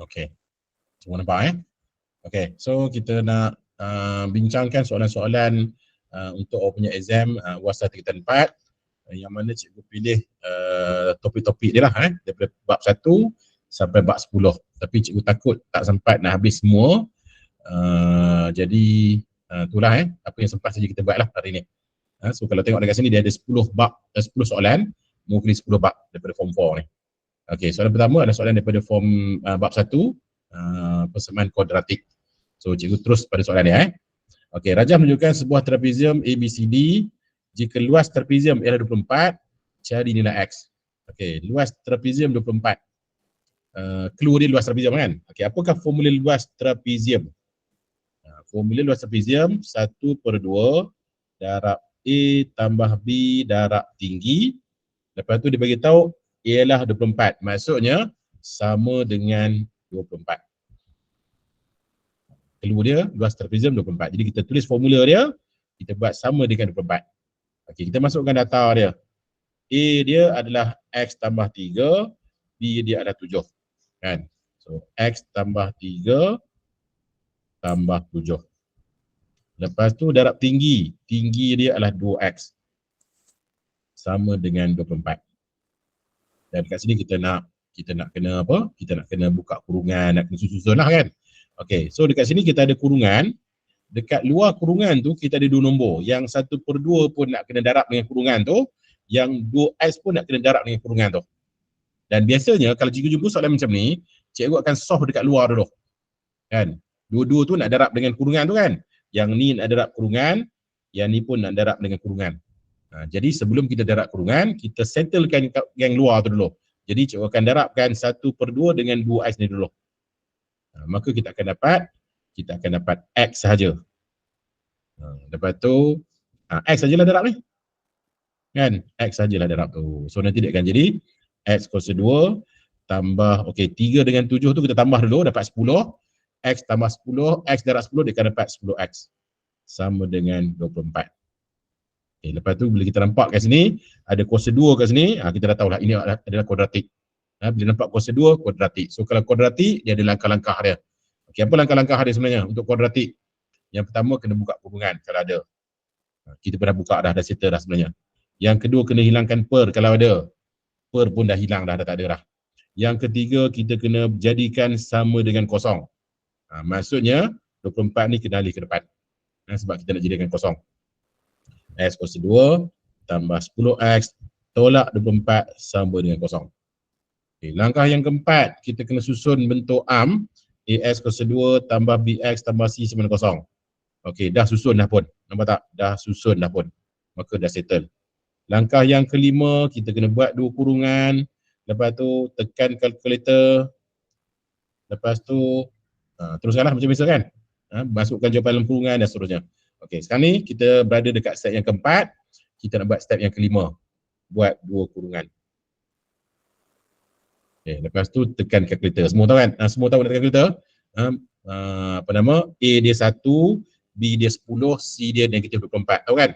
Okey. Semua nampak Okey. So kita nak bincangkan soalan-soalan untuk awak punya exam UAS tingkatan 4 yang mana cikgu pilih topik-topik dia lah daripada bab 1 sampai bab 10. Tapi cikgu takut tak sempat nak habis semua. Jadi itulah apa yang sempat saja kita buat lah hari ni. So kalau tengok dekat sini dia ada 10 bab, 10 soalan, mewakili 10 bab daripada form 4 ni. Okey, soalan pertama adalah soalan daripada form bab 1, persamaan kuadratik. So cikgu terus pada soalan ni Okey, rajah menunjukkan sebuah trapezium ABCD. Jika luas trapezium ialah 24, cari nilai X. Okey, luas trapezium 24. Clue dia luas trapezium kan? Okey, apakah formula luas trapezium? Formula luas trapezium 1/2 darab A tambah B darab tinggi. Lepas tu dia bagi tahu ialah 24. Maksudnya sama dengan 24. Clue dia luas trapezium 24. Jadi kita tulis formula dia, kita buat sama dengan 24. Okey, kita masukkan data dia. A dia adalah X tambah 3, B dia adalah 7. Kan? So, X tambah 3 tambah 7. Lepas tu darab tinggi. Tinggi dia adalah 2X. Sama dengan 24. Dan kat sini kita nak kena apa? Kita nak kena buka kurungan, nak kena susun lah kan? Okey, so dekat sini kita ada kurungan. Dekat luar kurungan tu kita ada 2 nombor. Yang 1/2 pun nak kena darab dengan kurungan tu. Yang 2X pun nak kena darab dengan kurungan tu. Dan biasanya kalau cikgu jumpa soalan macam ni, cikgu akan solve dekat luar dulu. Kan? Dua-dua tu nak darab dengan kurungan tu kan? Yang ni nak darab kurungan, yang ni pun nak darab dengan kurungan. Jadi sebelum kita darab kurungan, kita settlekan yang luar tu dulu. Jadi cikgu akan darabkan 1/2 dengan 2X ni dulu. Maka kita akan dapat X sahaja. Lepas tu X sajalah darab ni. Kan? X sajalah darab tu. So nanti dia akan jadi X kuasa 2 tambah, okey, 3 dengan 7 tu kita tambah dulu, dapat 10. X tambah 10, X darab 10 dia akan dapat 10X. Sama dengan 24. Okay, lepas tu bila kita nampak kat sini, ada kuasa 2 kat sini, kita dah tahulah ini adalah kuadratik. Bila nampak kuasa 2, kuadratik. So kalau kuadratik, dia ada langkah-langkah dia. Okay, apa langkah-langkah dia sebenarnya untuk kuadratik? Yang pertama, kena buka kurungan kalau ada. Kita pernah buka dah settle dah sebenarnya. Yang kedua, kena hilangkan per kalau ada. Per pun dah hilang dah tak ada dah. Yang ketiga, kita kena jadikan sama dengan kosong. Maksudnya, 24 ni kena alih ke depan. Sebab kita nak jadikan kosong. X kuasa 2 tambah 10X tolak 24 sama dengan kosong. Okay, langkah yang keempat, kita kena susun bentuk arm. AX kuasa 2 tambah BX tambah C sama dengan kosong. Okey, dah susun dah pun. Nampak tak? Dah susun dah pun. Maka dah settle. Langkah yang kelima, kita kena buat 2 kurungan. Lepas tu tekan kalkulator. Lepas tu teruskanlah macam biasa kan? Masukkan jawapan dalam kurungan dan seterusnya. Okey, sekarang ni kita berada dekat step yang keempat. Kita nak buat step yang kelima. Buat 2 kurungan. Okay, lepas tu tekan kalkulator. Semua tahu kan? Semua tahu nak tekan kalkulator? Apa nama? A dia 1, B dia 10, C dia negatif 24. Tahu kan?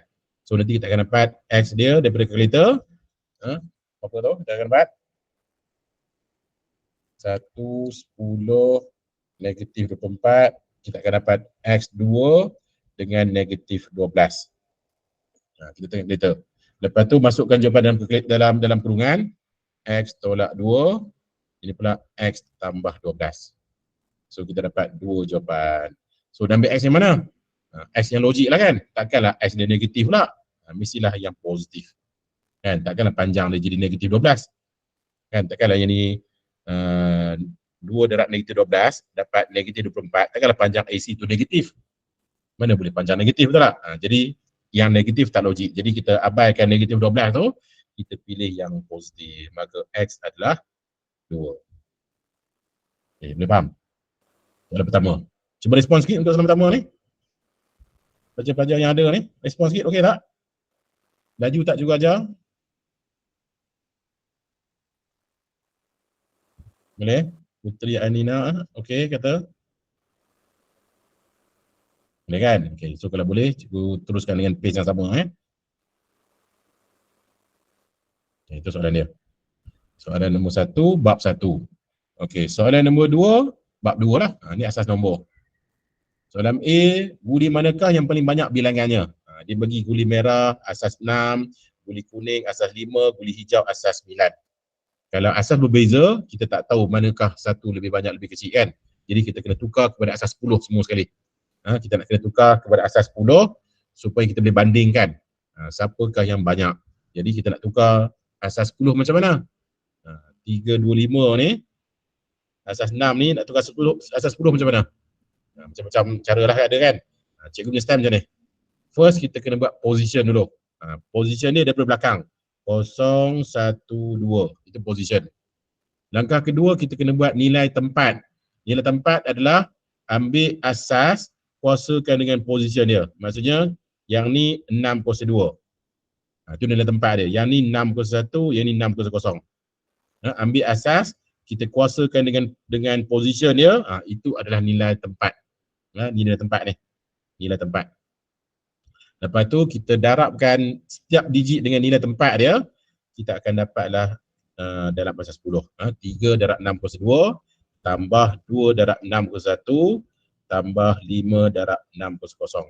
So nanti kita akan dapat X dia daripada kalkulator. Apa tu? Kita akan dapat 1, 10, negatif 24. Kita akan dapat X2 dengan negatif 12. Kita tengok kalkulator. Lepas tu masukkan jawapan dalam kurungan. X tolak 2. Ini pula X tambah 12. So kita dapat 2 jawapan. So nak ambil X yang mana? X yang logik lah kan? Takkanlah X dia negatif pula. Mestilah yang positif. Kan? Takkanlah panjang dia jadi negatif 12. Kan? Takkanlah yang ni 2 darab negatif 12 dapat negatif 24. Takkanlah panjang AC tu negatif. Mana boleh panjang negatif, betul tak? Jadi yang negatif tak logik. Jadi kita abaikan negatif 12 tu, kita pilih yang positif. Maka X adalah 2. Okay, boleh faham? Soalan pertama. Cuba respon sikit untuk soalan pertama ni. Pelajar-pelajar yang ada ni, respon sikit, okey tak? Laju tak juga ajar? Boleh? Putri Anina, okey kata? Boleh kan? Okey, so kalau boleh, cikgu teruskan dengan pace yang sama. Okay, itu soalan dia. Soalan nombor 1, bab 1. Okey, soalan nombor 2, bab 2 lah. Ni asas nombor. Soalan A, guli manakah yang paling banyak bilangannya? Dia bagi guli merah asas 6, guli kuning asas 5, guli hijau asas 9. Kalau asas berbeza, kita tak tahu manakah satu lebih banyak lebih kecil kan. Jadi kita kena tukar kepada asas 10 semua sekali. Kita nak kena tukar kepada asas 10 supaya kita boleh bandingkan siapakah yang banyak. Jadi kita nak tukar asas 10 macam mana? 3, 2, 5 ni, asas 6 ni nak tukar 10, asas 10 macam mana? Macam-macam cara lah ada kan. Cikgu punya style macam ni. First kita kena buat position dulu. Position ni daripada belakang. 0, 1, 2. Itu position. Langkah kedua kita kena buat nilai tempat. Nilai tempat adalah ambil asas, kuasakan dengan position dia. Maksudnya yang ni 6 kuasa 2. Itu nilai tempat dia. Yang ni 6 kuasa 1, yang ni 6 kuasa 0. Ambil asas, kita kuasakan dengan position dia, itu adalah nilai tempat. Nilai tempat ni. Nilai tempat. Lepas tu kita darabkan setiap digit dengan nilai tempat dia, kita akan dapatlah dalam asas 10. 3 darab 6 kuasa 2, tambah 2 darab 6 kuasa 1, tambah 5 darab 6 kuasa 0.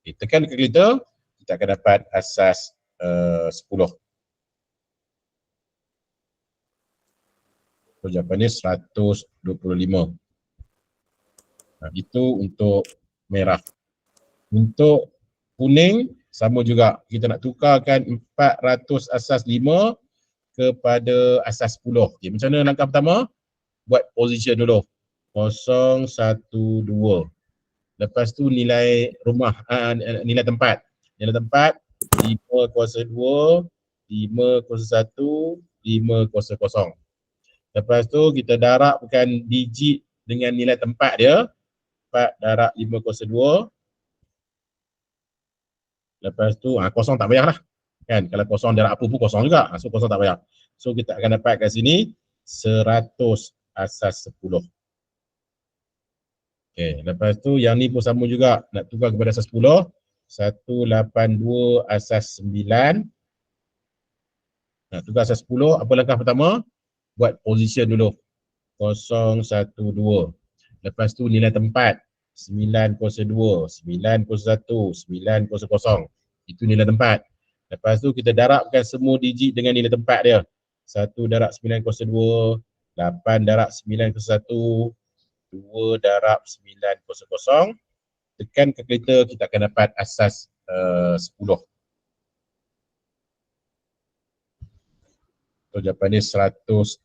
Okay, tekan kalkulator, kita akan dapat asas 10. So, jawapannya 125. Itu untuk merah. Untuk kuning, sama juga. Kita nak tukarkan 400 asas 5 kepada asas 10. Okay, macam mana langkah pertama? Buat position dulu. 0, 1, 2. Lepas tu nilai rumah, nilai tempat. Nilai tempat, 5 kuasa 2, 5 kuasa 1, 5 kuasa 0. Lepas tu kita darabkan digit dengan nilai tempat dia. 4 darab 5 kuasa 2. Lepas tu, kosong tak payah lah. Kan? Kalau kosong darab apa pun kosong juga. So, kosong tak payah. So, kita akan dapat kat sini 100 asas 10. Okay. Lepas tu, yang ni pun sama juga. Nak tukar kepada asas 10. 182 asas 9. Nak tukar asas 10. Apa langkah pertama? Buat position dulu. 0, 1, 2. Lepas tu nilai tempat. 9 kuasa 2, 9 kuasa 1, 9 kuasa 0. Itu nilai tempat. Lepas tu kita darabkan semua digit dengan nilai tempat dia. 1 darab 9 kuasa 2, 8 darab 9 kuasa 1, 2 darab 9 kuasa 0. Tekan kalkulator, kita akan dapat asas 10. So, jawapan dia 155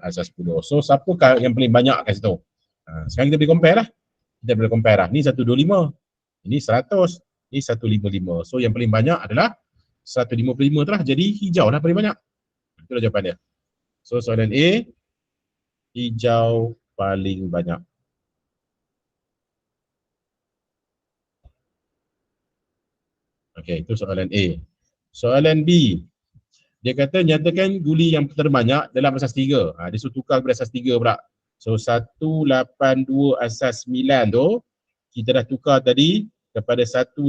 asas 10. So, siapakah yang paling banyak kat situ? Sekarang kita boleh compare lah. Kita boleh compare lah. Ni 125. Ini 100. Ini 155. So, yang paling banyak adalah 155 tu lah. Jadi, hijau lah paling banyak. Itulah jawapan dia. So, soalan A, hijau paling banyak. Okey, itu soalan A. Soalan B. Dia kata nyatakan guli yang terbanyak dalam asas 3. Dia suruh tukar kepada asas 3 pula. So 182 asas 9 tu kita dah tukar tadi kepada 155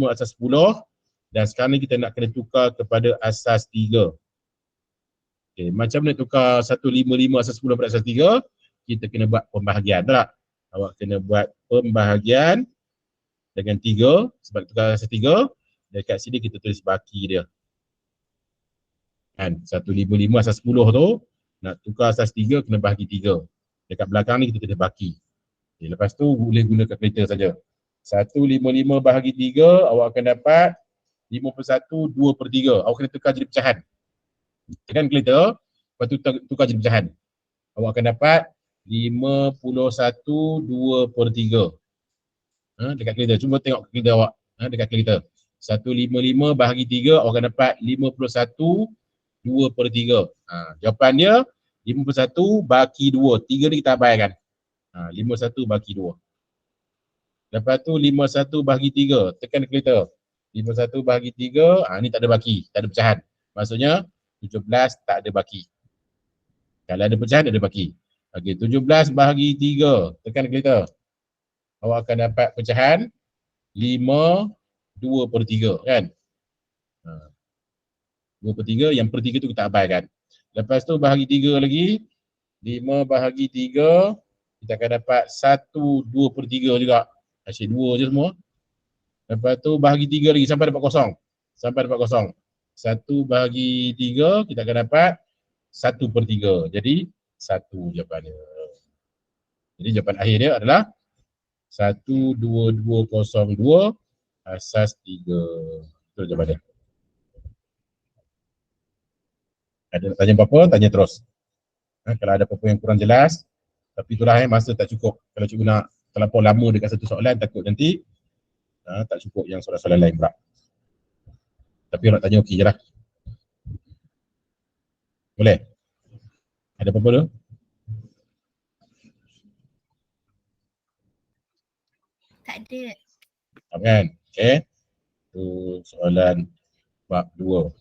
asas 10 dan sekarang ni kita nak kena tukar kepada asas 3. Okay, macam mana tukar 155 asas 10 pada asas 3? Kita kena buat pembahagian tak? Awak kena buat pembahagian dengan 3 sebab tukar asas 3. Dekat sini kita tulis baki dia. Kan 155 asas 10 tu nak tukar asas 3 kena bahagi 3. Dekat belakang ni kita kena baki. Okay, lepas tu boleh guna kalkulator saja. 155 bahagi 3 awak akan dapat 51 2/3. Awak kena tukar jadi pecahan. Tekan kalkulator, lepas tu tukar jadi pecahan. Awak akan dapat 51 2/3. Dekat kalkulator, cuba tengok kalkulator awak. Dekat kalkulator. 155 bahagi 3 awak akan dapat 51 2/3. Jawapan dia 51 baki 2. 3 ni kita abaikan. 51 baki 2. Lepas tu 51 bahagi 3. Tekan kalkulator. 51 bahagi 3. Ni tak ada baki. Tak ada pecahan. Maksudnya 17 tak ada baki. Kalau ada pecahan ada baki. Okey, 17 bahagi 3. Tekan kalkulator. Awak akan dapat pecahan 5 2/3 kan. 2/3, yang per 3 tu kita abaikan. Lepas tu bahagi 3 lagi, 5 bahagi 3, kita akan dapat 1/2/3 juga. Asyik 2 je semua. Lepas tu bahagi 3 lagi sampai dapat kosong. Sampai dapat kosong. 1 bahagi 3, kita akan dapat 1/3. Jadi 1 jawapannya. Jadi jawapan akhir dia adalah 1/2202 asas 3. Itu jawapan dia. Ada nak tanya apa-apa, tanya terus. Kalau ada apa-apa yang kurang jelas, tapi itulah masa tak cukup. Kalau cikgu nak terlampau lama dekat satu soalan, takut nanti tak cukup yang soalan-soalan lain pula. Tapi nak tanya okey je lah. Boleh? Ada apa-apa tu? Tak ada. Tak kan? Okay. Tu soalan bab 2.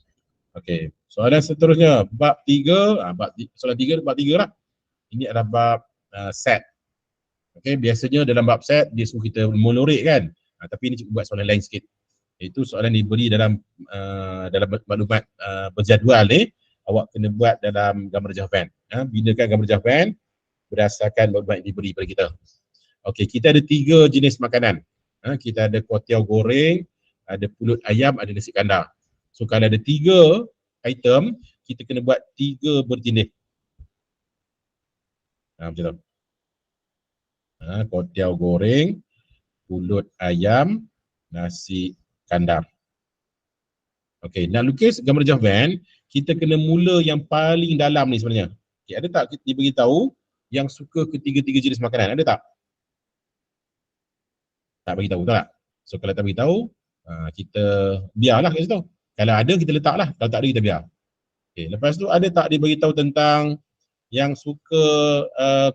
Okey. Soalan seterusnya, bab 3. Soalan 3, bab 3 lah. Ini adalah bab set. Okey, biasanya dalam bab set, dia suruh kita melorek kan? Tapi ini cikgu buat soalan lain sikit. Itu soalan diberi dalam maklumat berjadual ni, awak kena buat dalam gambar jawapan. Binakan gambar jawapan berdasarkan maklumat yang diberi pada kita. Okey, kita ada 3 jenis makanan. Kita ada kuah tiaw goreng, ada pulut ayam, ada nasi kandar. So kalau ada 3 item, kita kena buat 3 berjenis. Macam tu. Kuah tiaw goreng, pulut ayam, nasi kandar. Okey, nak lukis gambar jawapan, kita kena mula yang paling dalam ni sebenarnya. Okay, ada tak kita beritahu yang suka ketiga-tiga jenis makanan? Ada tak? Tak beritahu tak? So kalau tak beritahu, kita biarlah kat situ. Kalau ada kita letaklah, kalau tak ada kita biar. Okay, lepas tu ada tak dia beritahu tentang yang suka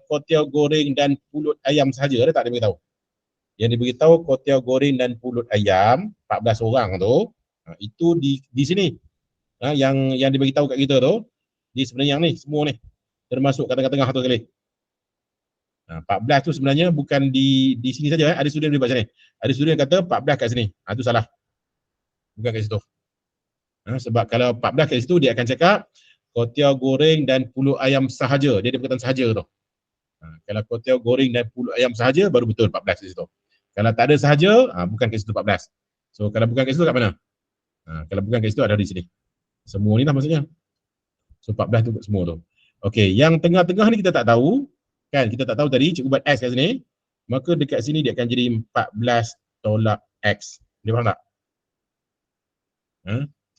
kuah tiaw goreng dan pulut ayam sahaja? Ada tak dia beritahu? Yang diberitahu kuah tiaw goreng dan pulut ayam 14 orang tu, itu di sini. Yang diberitahu kat kita tu, di sebenarnya yang ni, semua ni termasuk kat tengah-tengah tu sekali. 14 tu sebenarnya bukan di sini saja. Ada student dia buat sini. Ada student yang kata 14 kat sini. Itu salah. Bukan kat situ. Sebab kalau 14 kat situ, dia akan cakap kuah tiaw goreng dan pulut ayam sahaja. Dia ada perkataan sahaja tu. Kalau kuah tiaw goreng dan pulut ayam sahaja, baru betul 14 kat situ. Kalau tak ada sahaja, bukan kat situ 14. So kalau bukan kat situ kat mana? Kalau bukan kat situ ada di sini. Semua ni lah maksudnya. So 14 tu semua tu. Okey, yang tengah-tengah ni kita tak tahu. Kan kita tak tahu tadi, cikgu buat X kat sini. Maka dekat sini dia akan jadi 14 tolak X. Dia faham tak?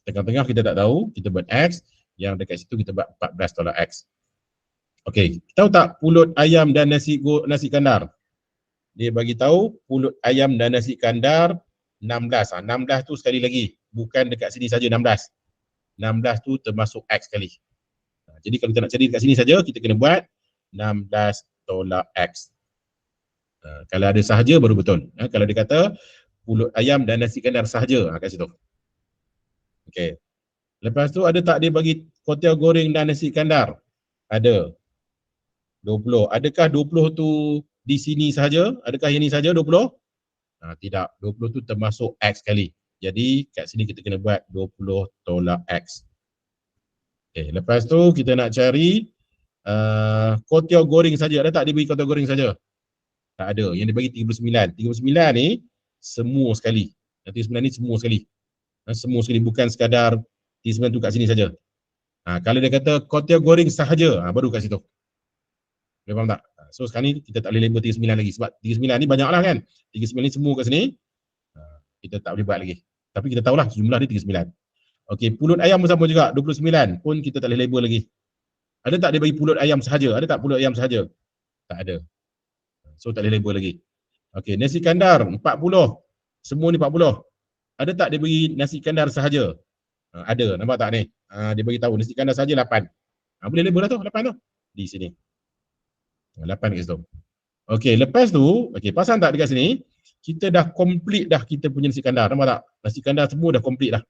Tengah-tengah kita tak tahu, kita buat X. Yang dekat situ kita buat 14 tolak X. Okey, tahu tak pulut ayam dan nasi kandar? Dia bagi tahu pulut ayam dan nasi kandar 16. 16 tu sekali lagi, bukan dekat sini saja 16. 16 tu termasuk X sekali. Jadi kalau kita nak cari dekat sini saja, kita kena buat 16 tolak X. Kalau ada sahaja baru betul. Kalau dia kata pulut ayam dan nasi kandar sahaja, kat situ. Okey. Lepas tu ada tak dia bagi kuah tiaw goreng dan nasi kandar? Ada. 20. Adakah 20 tu di sini sahaja? Adakah yang ni sahaja 20? Tidak. 20 tu termasuk X sekali. Jadi kat sini kita kena buat 20 tolak X. Okay, lepas tu kita nak cari kuah tiaw goreng saja. Ada tak dia bagi kuah tiaw goreng saja? Tak ada. Yang dia bagi 39. 39 ni semua sekali. 39 ni semua sekali. Semua sekali, bukan sekadar 39 tu kat sini saja. Kalau dia kata kuah tiaw goreng sahaja, baru kat situ. Dia faham tak? So sekarang ni kita tak boleh label 39 lagi sebab 39 ni banyak lah kan. 39 ni semua kat sini. Kita tak boleh buat lagi. Tapi kita tahulah jumlah dia 39. Okey, pulut ayam pun sama juga, 29 pun kita tak boleh label lagi. Ada tak dia bagi pulut ayam sahaja? Ada tak pulut ayam sahaja? Tak ada. So tak boleh label lagi. Okey, nasi kandar 40. Semua ni 40. Ada tak dia bagi nasi kandar sahaja? Ada, nampak tak ni? Dia bagi tahu nasi kandar sahaja 8. Boleh label lah tu, 8 tu. Di sini. 8 kat situ. Okey, lepas tu, okey, pasang tak dekat sini? Kita dah complete dah kita punya nasi kandar. Nampak tak? Nasi kandar semua dah complete dah.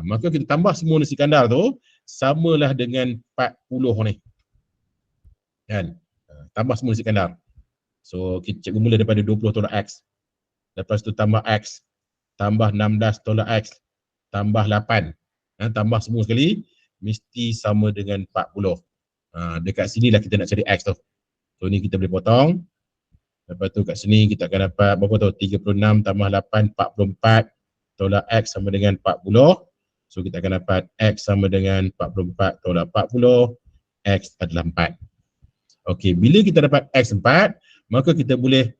Maka kita tambah semua nasi kandar tu samalah dengan 40 ni. Kan? Tambah semua nasi kandar. So kita cikgu mula daripada 20 tolak X. Lepas tu tambah X. Tambah 16 tolak X. Tambah 8. Tambah semua sekali mesti sama dengan 40. Dekat sini lah kita nak cari X tu. So ni kita boleh potong. Lepas tu kat sini kita akan dapat berapa tu? 36 tambah 8, 44. Tolak X sama dengan 40. So kita akan dapat X sama dengan 44 tolak 40. X adalah 4. Okey, bila kita dapat X 4, maka kita boleh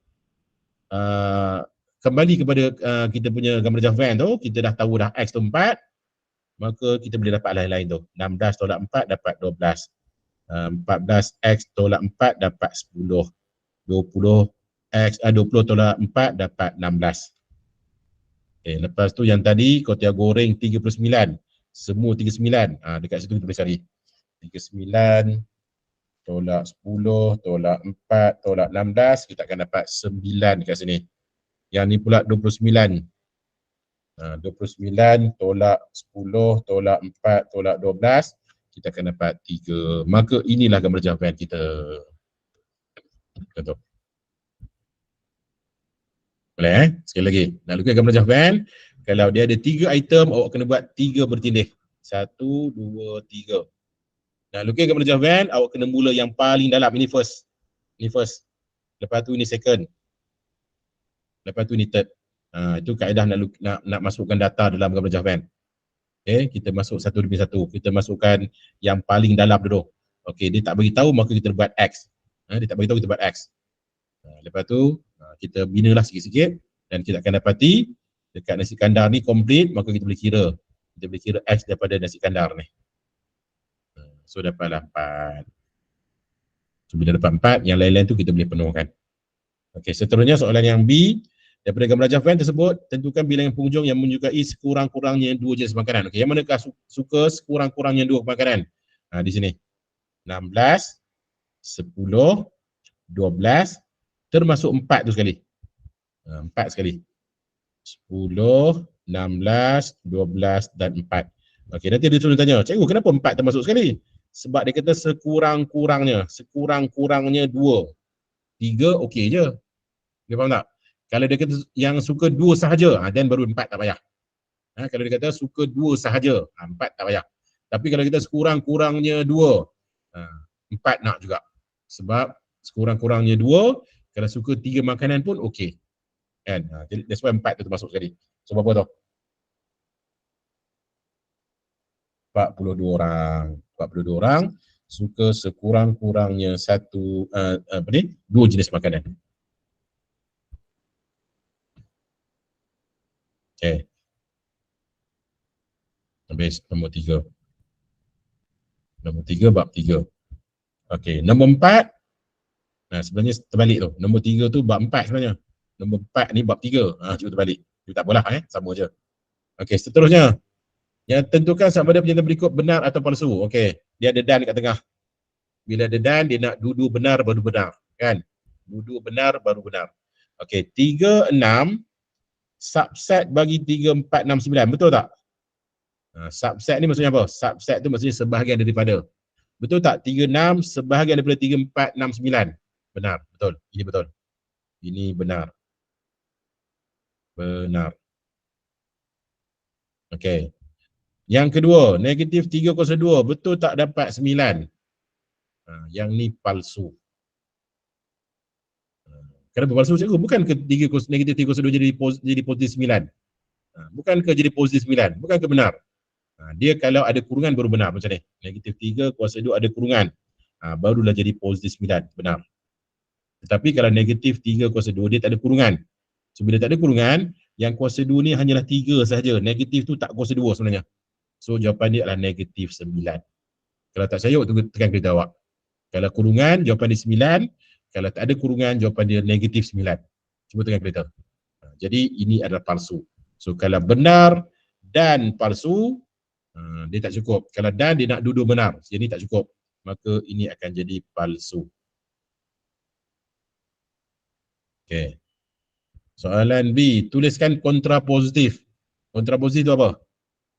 kembali kepada kita punya gambar Javan tu. Kita dah tahu dah X tu 4. Maka kita boleh dapat lain-lain tu. 16 tolak 4 dapat 12. 14X tolak 4 dapat 10. 20 tolak 4 dapat 16. Okay, lepas tu yang tadi kotia goreng 39. Semua 39. Dekat situ kita boleh cari. 39 tolak 10 tolak 4 tolak 16. Kita akan dapat 9 dekat sini. Yang ni pula 29. 29 tolak 10 tolak 4 tolak 12. Kita akan dapat 3. Maka inilah gambar jawapan kita. Contoh. Boleh Sekali lagi. Nak lukis gambar jawapan. Kalau dia ada 3 item, awak kena buat 3 bertindih. 1, 2, 3. Nak lukis gambar jawapan, awak kena mula yang paling dalam. Ini first. Ini first. Lepas tu ini second. Lepas tu ini third. Itu kaedah nak masukkan data dalam gambar jawapan. Okay, kita masuk satu demi satu. Kita masukkan yang paling dalam dulu. Okay, dia tak bagi tahu maka kita buat X. Dia tak bagi tahu kita buat X. Lepas tu kita binalah sikit-sikit dan kita akan dapati dekat nasi kandar ni complete, maka kita boleh kira. Kita boleh kira X daripada nasi kandar ni. So dapatlah 4. So bila dapat 4, yang lain-lain tu kita boleh penuhkan. Okay, seterusnya soalan yang B. Daripada gambar jawapan tersebut, tentukan bilangan penghujung yang menyukai sekurang-kurangnya 2 jenis makanan. Okey, yang manakah suka sekurang-kurangnya 2 makanan? Di sini. 16, 10, 12, termasuk 4 tu sekali. 4 sekali. 10, 16, 12 dan 4. Okey, nanti dia suruh tanya, cikgu kenapa 4 termasuk sekali? Sebab dia kata sekurang-kurangnya. Sekurang-kurangnya 2. 3 okey je. Dia faham tak? Kalau dia kata yang suka 2 sahaja, then baru 4 tak payah. Kalau dia kata suka 2 sahaja, 4 tak payah. Tapi kalau kita sekurang-kurangnya 2, 4 nak juga. Sebab sekurang-kurangnya 2, kalau suka 3 makanan pun okey. Kan? That's why 4 tu termasuk sekali. So berapa tu? 42 orang. 42 orang suka sekurang-kurangnya 2 jenis makanan. Okay. Habis nombor 3. Nombor 3 bab 3. Okey, nombor 4. Sebenarnya terbalik tu. Nombor 3 tu bab 4 sebenarnya. Nombor 4 ni bab 3. Cuba terbalik. Tapi tak apalah sama je. Okey, seterusnya. Yang tentukan sama ada pernyataan berikut benar atau palsu. Okey, dia ada dan kat tengah. Bila ada dan, dia nak dua benar baru benar. Kan? Dua benar baru benar. Okey, 3, 6. Subset bagi 3, 4, 6, 9. Betul tak? Subset ni maksudnya apa? Subset tu maksudnya sebahagian daripada. Betul tak? 3, 6 sebahagian daripada 3, 4, 6, 9. Benar, betul. Ini betul. Ini benar. Benar. Okey. Yang kedua, negatif 3/2. Betul tak dapat 9? Yang ni palsu. Kenapa palsu cikgu? Bukan ke negatif 3/2 jadi positif 9? Bukan ke jadi positif 9? Bukan ke benar? Dia kalau ada kurungan baru benar macam ni. Negatif 3/2 ada kurungan. Barulah jadi positif 9. Benar. Tetapi kalau negatif 3/2 dia tak ada kurungan. So bila tak ada kurungan, yang kuasa 2 ni hanyalah 3 sahaja. Negatif tu tak kuasa 2 sebenarnya. So jawapan dia adalah negatif 9. Kalau tak percaya, tekan kereta awak. Kalau kurungan, jawapan dia 9. Kalau tak ada kurungan, jawapan dia negatif 9. Cuba tekan kereta. Jadi ini adalah palsu. So kalau benar dan palsu, dia tak cukup. Kalau dan dia nak dua-dua benar, jadi tak cukup. Maka ini akan jadi palsu. Okey. Soalan B, tuliskan kontrapositif. Kontrapositif tu apa?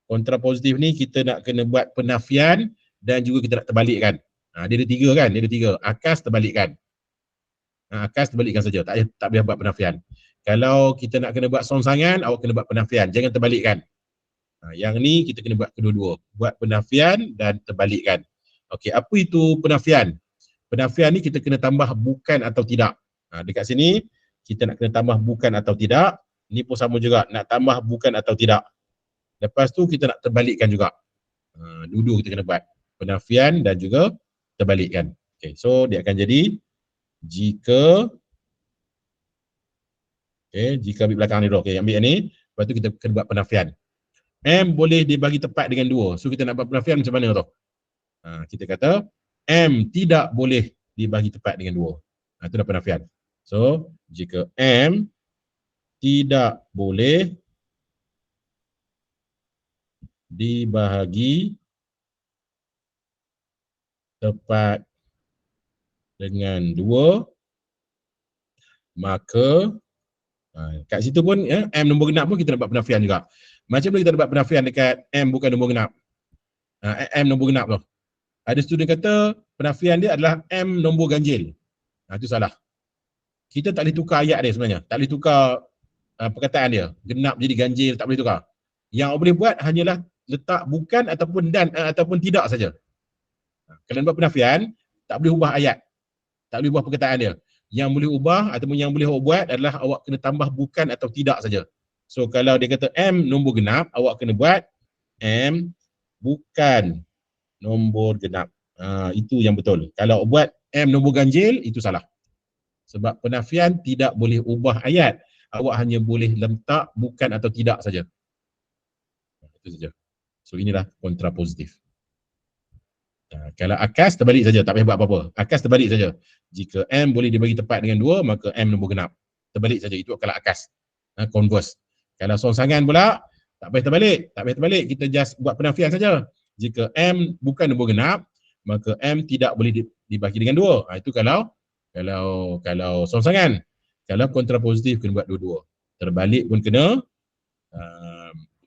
Kontrapositif ni kita nak kena buat penafian dan juga kita nak terbalikkan. Dia ada 3 kan? Dia ada 3. Akas terbalikkan. Akas terbalikkan saja. Tak payah buat penafian. Kalau kita nak kena buat songsangan, awak kena buat penafian. Jangan terbalikkan. Yang ni kita kena buat kedua-dua. Buat penafian dan terbalikkan. Okey, apa itu penafian? Penafian ni kita kena tambah bukan atau tidak. Dekat sini kita nak kena tambah bukan atau tidak. Ni pun sama juga, nak tambah bukan atau tidak. Lepas tu kita nak terbalikkan juga. Dua-dua kita kena buat. Penafian dan juga terbalikkan. Okay, so dia akan jadi jika jika ambil belakang ni dulu. Okay, ambil yang ni. Lepas tu kita kena buat penafian. M boleh dibagi tepat dengan 2. So kita nak buat penafian macam mana tu? Kita kata M tidak boleh dibagi tepat dengan 2. Itu dah penafian. So jika M tidak boleh dibahagi tepat dengan 2, maka kat situ pun M nombor genap pun kita nak buat penafian juga. Macam mana kita nak buat penafian dekat M bukan nombor genap? M nombor genap tu. Ada student kata penafian dia adalah M nombor ganjil. Itu salah. Kita tak boleh tukar ayat dia sebenarnya. Tak boleh tukar perkataan dia. Genap jadi ganjil, tak boleh tukar. Yang boleh buat hanyalah letak bukan ataupun dan ataupun tidak saja. Kalau buat penafian, tak boleh ubah ayat. Tak boleh ubah perkataan dia. Yang boleh ubah ataupun yang boleh awak buat adalah awak kena tambah bukan atau tidak saja. So kalau dia kata M nombor genap, awak kena buat M bukan nombor genap. Itu yang betul. Kalau awak buat M nombor ganjil, itu salah. Sebab penafian tidak boleh ubah ayat. Awak hanya boleh letak bukan atau tidak saja. Itu saja. So inilah kontrapositif. Kalau akas terbalik saja, tak payah buat apa-apa. Akas terbalik saja. Jika M boleh dibagi tepat dengan 2, maka M nombor genap. Terbalik saja, itu kalau akas. Converse. Kalau songsangan pula, tak payah terbalik. Tak payah terbalik, kita just buat penafian saja. Jika M bukan nombor genap, maka M tidak boleh dibagi dengan 2. Itu kalau songsangan. Kalau kontrapositif kena buat dua-dua. Terbalik pun kena,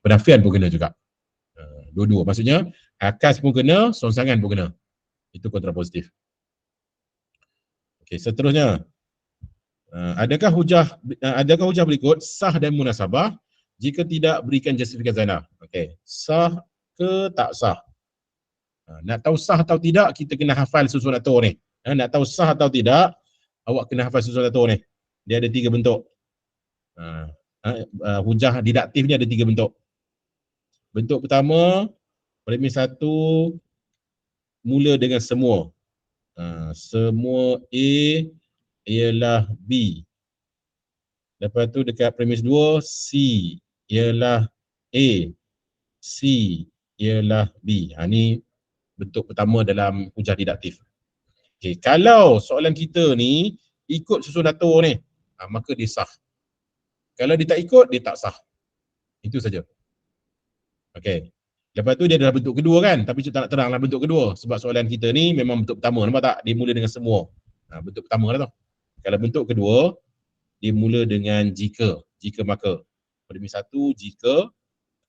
penafian pun kena juga. Dua-dua. Maksudnya akas pun kena, songsangan pun kena. Itu kontrapositif. Okey, seterusnya. Adakah hujah berikut sah dan munasabah jika tidak berikan justifikasi zana? Okey, sah ke tak sah? Nak tahu sah atau tidak, kita kena hafal susun atur ni. Nak tahu sah atau tidak, awak kena hafal susun atur ni. Dia ada 3 bentuk. Hujah didaktif ni ada 3 bentuk. Bentuk pertama, premis 1 mula dengan semua. Semua A ialah B. Lepas tu dekat premis 2, C ialah A. C ialah B. Ni bentuk pertama dalam hujah didaktif. Okay, kalau soalan kita ni ikut susun atur ni, maka dia sah. Kalau dia tak ikut, dia tak sah. Itu saja. Okey. Lepas tu dia adalah bentuk kedua kan, tapi kita tak nak teranglah bentuk kedua sebab soalan kita ni memang bentuk pertama, nampak tak? Dia mula dengan semua. Bentuk pertama lah tu. Kalau bentuk kedua, dia mula dengan jika maka. Premis 1 jika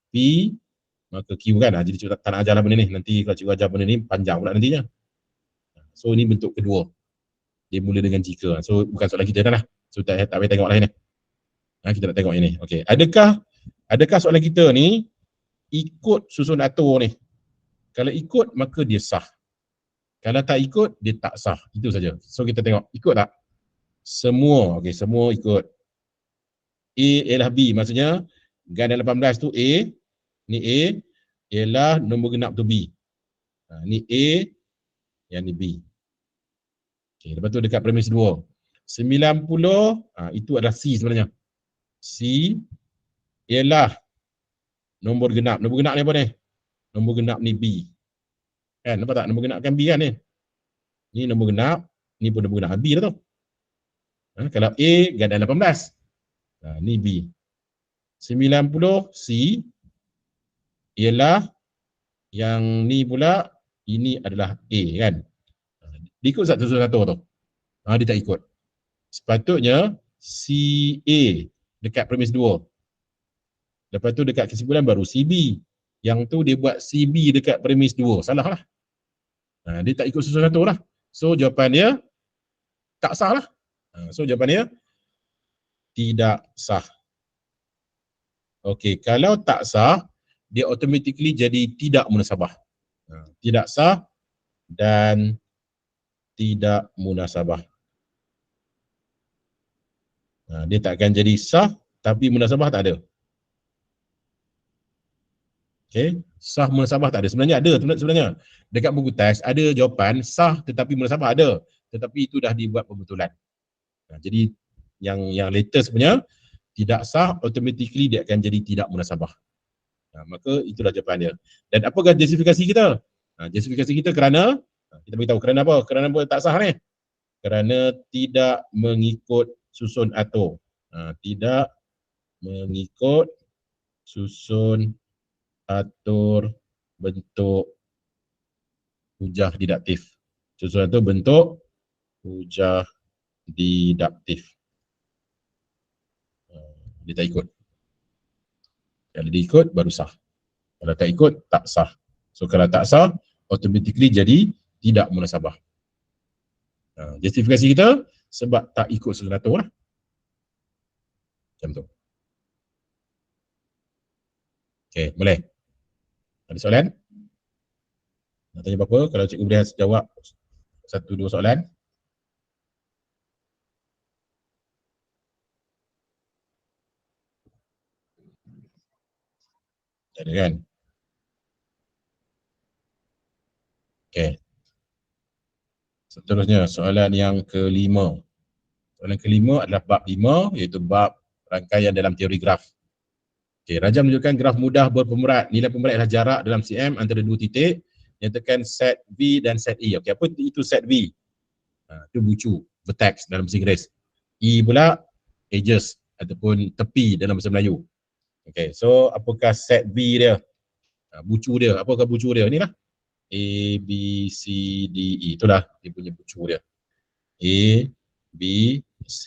P maka Q kan. Jadi kita tak nak ajarlah benda ni. Nanti kalau cikgu ajar benda ni panjang pula nantinya. So ini bentuk kedua. Dia mula dengan jika. So bukan soalan kita dah lah. So tak payah tengok lah ni. Kita nak tengok ini. Okey. Adakah soalan kita ni ikut susun atur ni? Kalau ikut, maka dia sah. Kalau tak ikut, dia tak sah. Itu saja. So kita tengok, ikut tak? Semua. Okey, semua ikut. A ialah B. Maksudnya, ganda 18 tu A. Ni A ialah nombor genap tu B. Ni A, yang ni B. Okey, lepas tu dekat premis 2. 90, itu adalah C sebenarnya. C ialah nombor genap. Nombor genap ni apa ni? Nombor genap ni B. Kan, nampak tak? Nombor genap kan B kan ni? Ni nombor genap, ni pun nombor genap B lah tu. Kalau A, ganda 18. Ni B. 90 C ialah yang ni pula, ini adalah A kan? Dia ikut satu tu. Dia tak ikut. Sepatutnya CA dekat premis 2. Lepas tu dekat kesimpulan baru CB. Yang tu dia buat CB dekat premis 2. Salah lah. Dia tak ikut susun atur lah. So jawapan dia tak sah lah. So jawapan dia tidak sah. Okey, kalau tak sah, dia automatically jadi tidak munasabah. Tidak sah, dan tidak munasabah. Dia tak akan jadi sah tapi munasabah tak ada. Okey, sah munasabah tak ada. Sebenarnya ada sebenarnya. Dekat buku teks ada jawapan sah tetapi munasabah ada. Tetapi itu dah dibuat pembetulan. Jadi yang latest punya tidak sah, automatically dia akan jadi tidak munasabah. Maka itulah jawapan dia. Dan apakah justifikasi kita? Justifikasi kita kerana kita beritahu kerana apa? Kerana apa tak sah ni? Kerana tidak mengikut susun atur. Tidak mengikut susun atur bentuk hujah didaktif. Susun atur bentuk hujah didaktif. Dia tak ikut. Kalau dia ikut baru sah. Kalau tak ikut tak sah. So kalau tak sah automatically jadi tidak munasabah. Justifikasi kita sebab tak ikut susun atur lah. Macam tu. Okey, boleh? Ada soalan? Nak tanya apa-apa? Kalau cikgu boleh jawab 1-2 soalan. Ada kan? Okey. Seterusnya, soalan yang kelima. Soalan kelima adalah bab 5, iaitu bab rangkaian dalam teori graf. Okey, Raja menunjukkan graf mudah berpemerat. Nilai pemerat adalah jarak dalam cm antara dua titik. Nyatakan set V dan set E. Okey, apa itu set V? Itu bucu, vertex dalam bahasa Inggeris. E pula edges ataupun tepi dalam bahasa Melayu. Okey, so apakah set V dia? Bucu dia, apakah bucu dia? Inilah. A, B, C, D, E. Itulah dia punya bucu dia. A, B, C,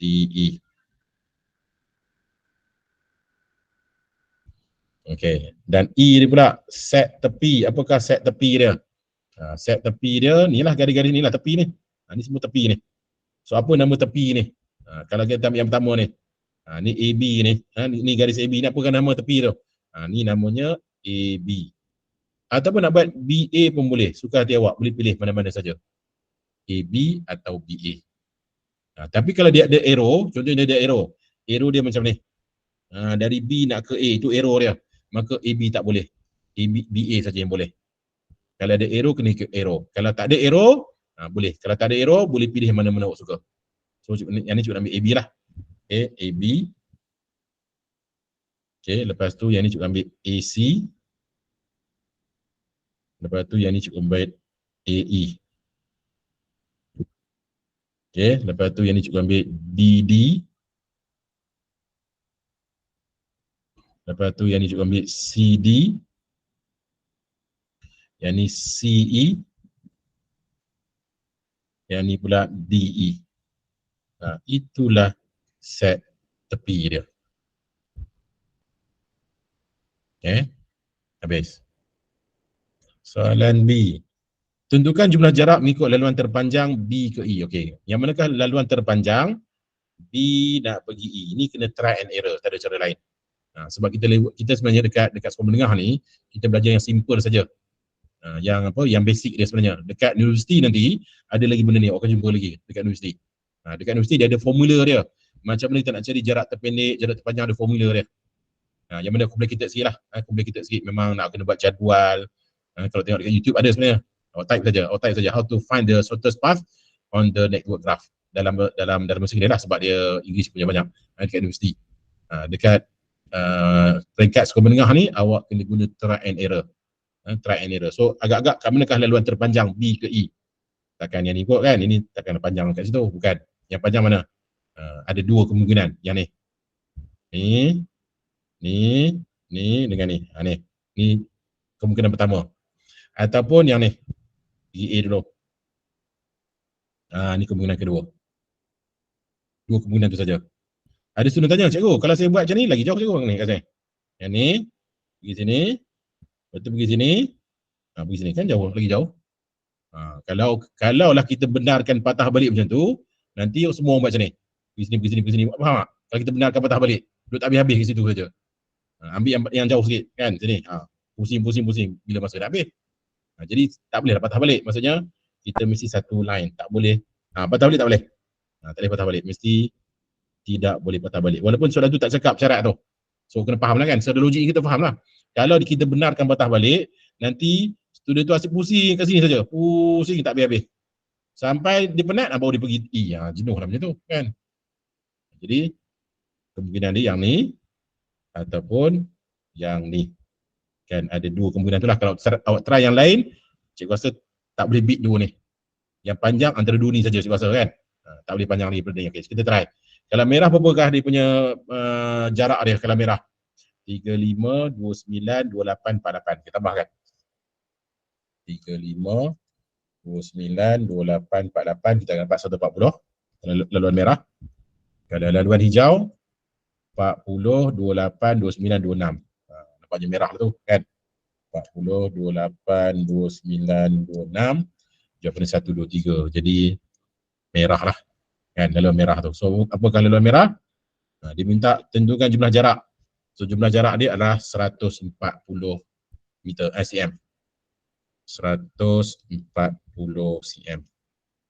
D, E. Okey, dan E dia pula set tepi. Apakah set tepi dia? Set tepi dia, inilah garis-garis ni lah tepi ni. Ni semua tepi ni. So apa nama tepi ni? Kalau kita ambil yang pertama ni. Ni AB ni. Ni garis AB ni, apakah nama tepi tu? Ni namanya AB. Ataupun nak buat BA pun boleh. Suka hati awak, boleh pilih mana-mana saja. AB atau BA. Tapi kalau dia ada arrow, contohnya dia ada arrow. Arrow dia macam ni. Dari B nak ke A, itu arrow dia. Maka AB tak boleh. BA saja yang boleh. Kalau ada arrow, kena ikut arrow. Kalau tak ada arrow, boleh. Kalau tak ada arrow, boleh pilih mana-mana awak suka. So yang ni cikgu ambil AB lah. Okay, AB. Okay, lepas tu yang ni cikgu ambil AC. Lepas tu yang ni cikgu ambil AE. Okay, lepas tu yang ni cikgu ambil BD. Lepas tu yang ni cikgu ambil CD. Yang ni CE. Yang ni pula DE. Itulah set tepi dia. Okay, habis. Soalan B. Tentukan jumlah jarak mengikut laluan terpanjang B ke E. Okey, yang manakah laluan terpanjang? B nak pergi E. Ini kena try and error, tak ada cara lain. Sebab kita sebenarnya dekat sekolah menengah ni, kita belajar yang simple saja. Yang basic dia sebenarnya. Dekat universiti nanti ada lagi benda ni, awak akan jumpa lagi dekat universiti. Dekat universiti dia ada formula dia. Macam mana kita nak cari jarak terpendek, jarak terpanjang, ada formula dia. Yang mana complicated sikit lah. Complicated sikit, memang nak kena buat jadual. Kalau tengok dekat YouTube ada sebenarnya. Awak type saja how to find the shortest path on the network graph dalam bahasa Inggeris lah, sebab dia English punya banyak dekat universiti. Dekat peringkat sekolah menengah ni awak kena guna try and error. Try and error. So agak-agak kat manakah laluan terpanjang B ke E? Takkan yang ni kot kan, ini takkan panjang kat situ, bukan. Yang panjang mana? Ada dua kemungkinan. Yang ni dengan ni. Ni kemungkinan pertama. Ataupun yang ni. A dulu. Ni kemungkinan kedua. Dua kemungkinan tu saja. Ada student tanya, cikgu, kalau saya buat macam ni lagi jauh cikgu ni kat saya. Yang ni pergi sini, lepas tu pergi sini, pergi sini kan jauh, lagi jauh. Kalau lah kita benarkan patah balik macam tu, nanti semua buat macam ni. Pergi sini. Faham tak? Kalau kita benarkan patah balik, duduk tak habis-habis ke situ saja. Ambil yang jauh sikit kan sini. Pusing bila masa dah habis. Jadi tak boleh patah balik. Maksudnya kita mesti satu line. Tak boleh. Patah balik tak boleh. Tak boleh patah balik. Mesti tidak boleh patah balik. Walaupun soalan tu tak cakap syarat tu. So kena faham lah kan. Secara logik kita faham lah. Kalau kita benarkan patah balik, nanti student tu asyik pusing kat sini saja. Pusing tak habis-habis. Sampai dia penat, baru dia pergi jenuh lah macam tu kan. Jadi kemungkinan dia yang ni ataupun yang ni. Kan ada dua kemungkinan tu lah. Kalau awak try yang lain, cikgu rasa tak boleh beat dua ni. Yang panjang antara dua ni saja cikgu rasa kan. Tak boleh panjang lagi daripada ni. Okay, kita try. Kalau merah berapakah dia punya jarak dia kalau merah? 35, 29, 28, 48. Kita tambahkan. 35, 29, 28, 48. Kita akan dapat 140. Laluan merah. Kalau laluan hijau, 40, 28, 29, 26. Nampaknya merah lah tu kan. 40, 28, 29, 26. Jawapan 1, 2, 3. Jadi merah lah. Kan, laluan merah tu. So, apakah laluan merah? Dia minta tentukan jumlah jarak. So, jumlah jarak dia adalah 140 meter, cm. 140 cm.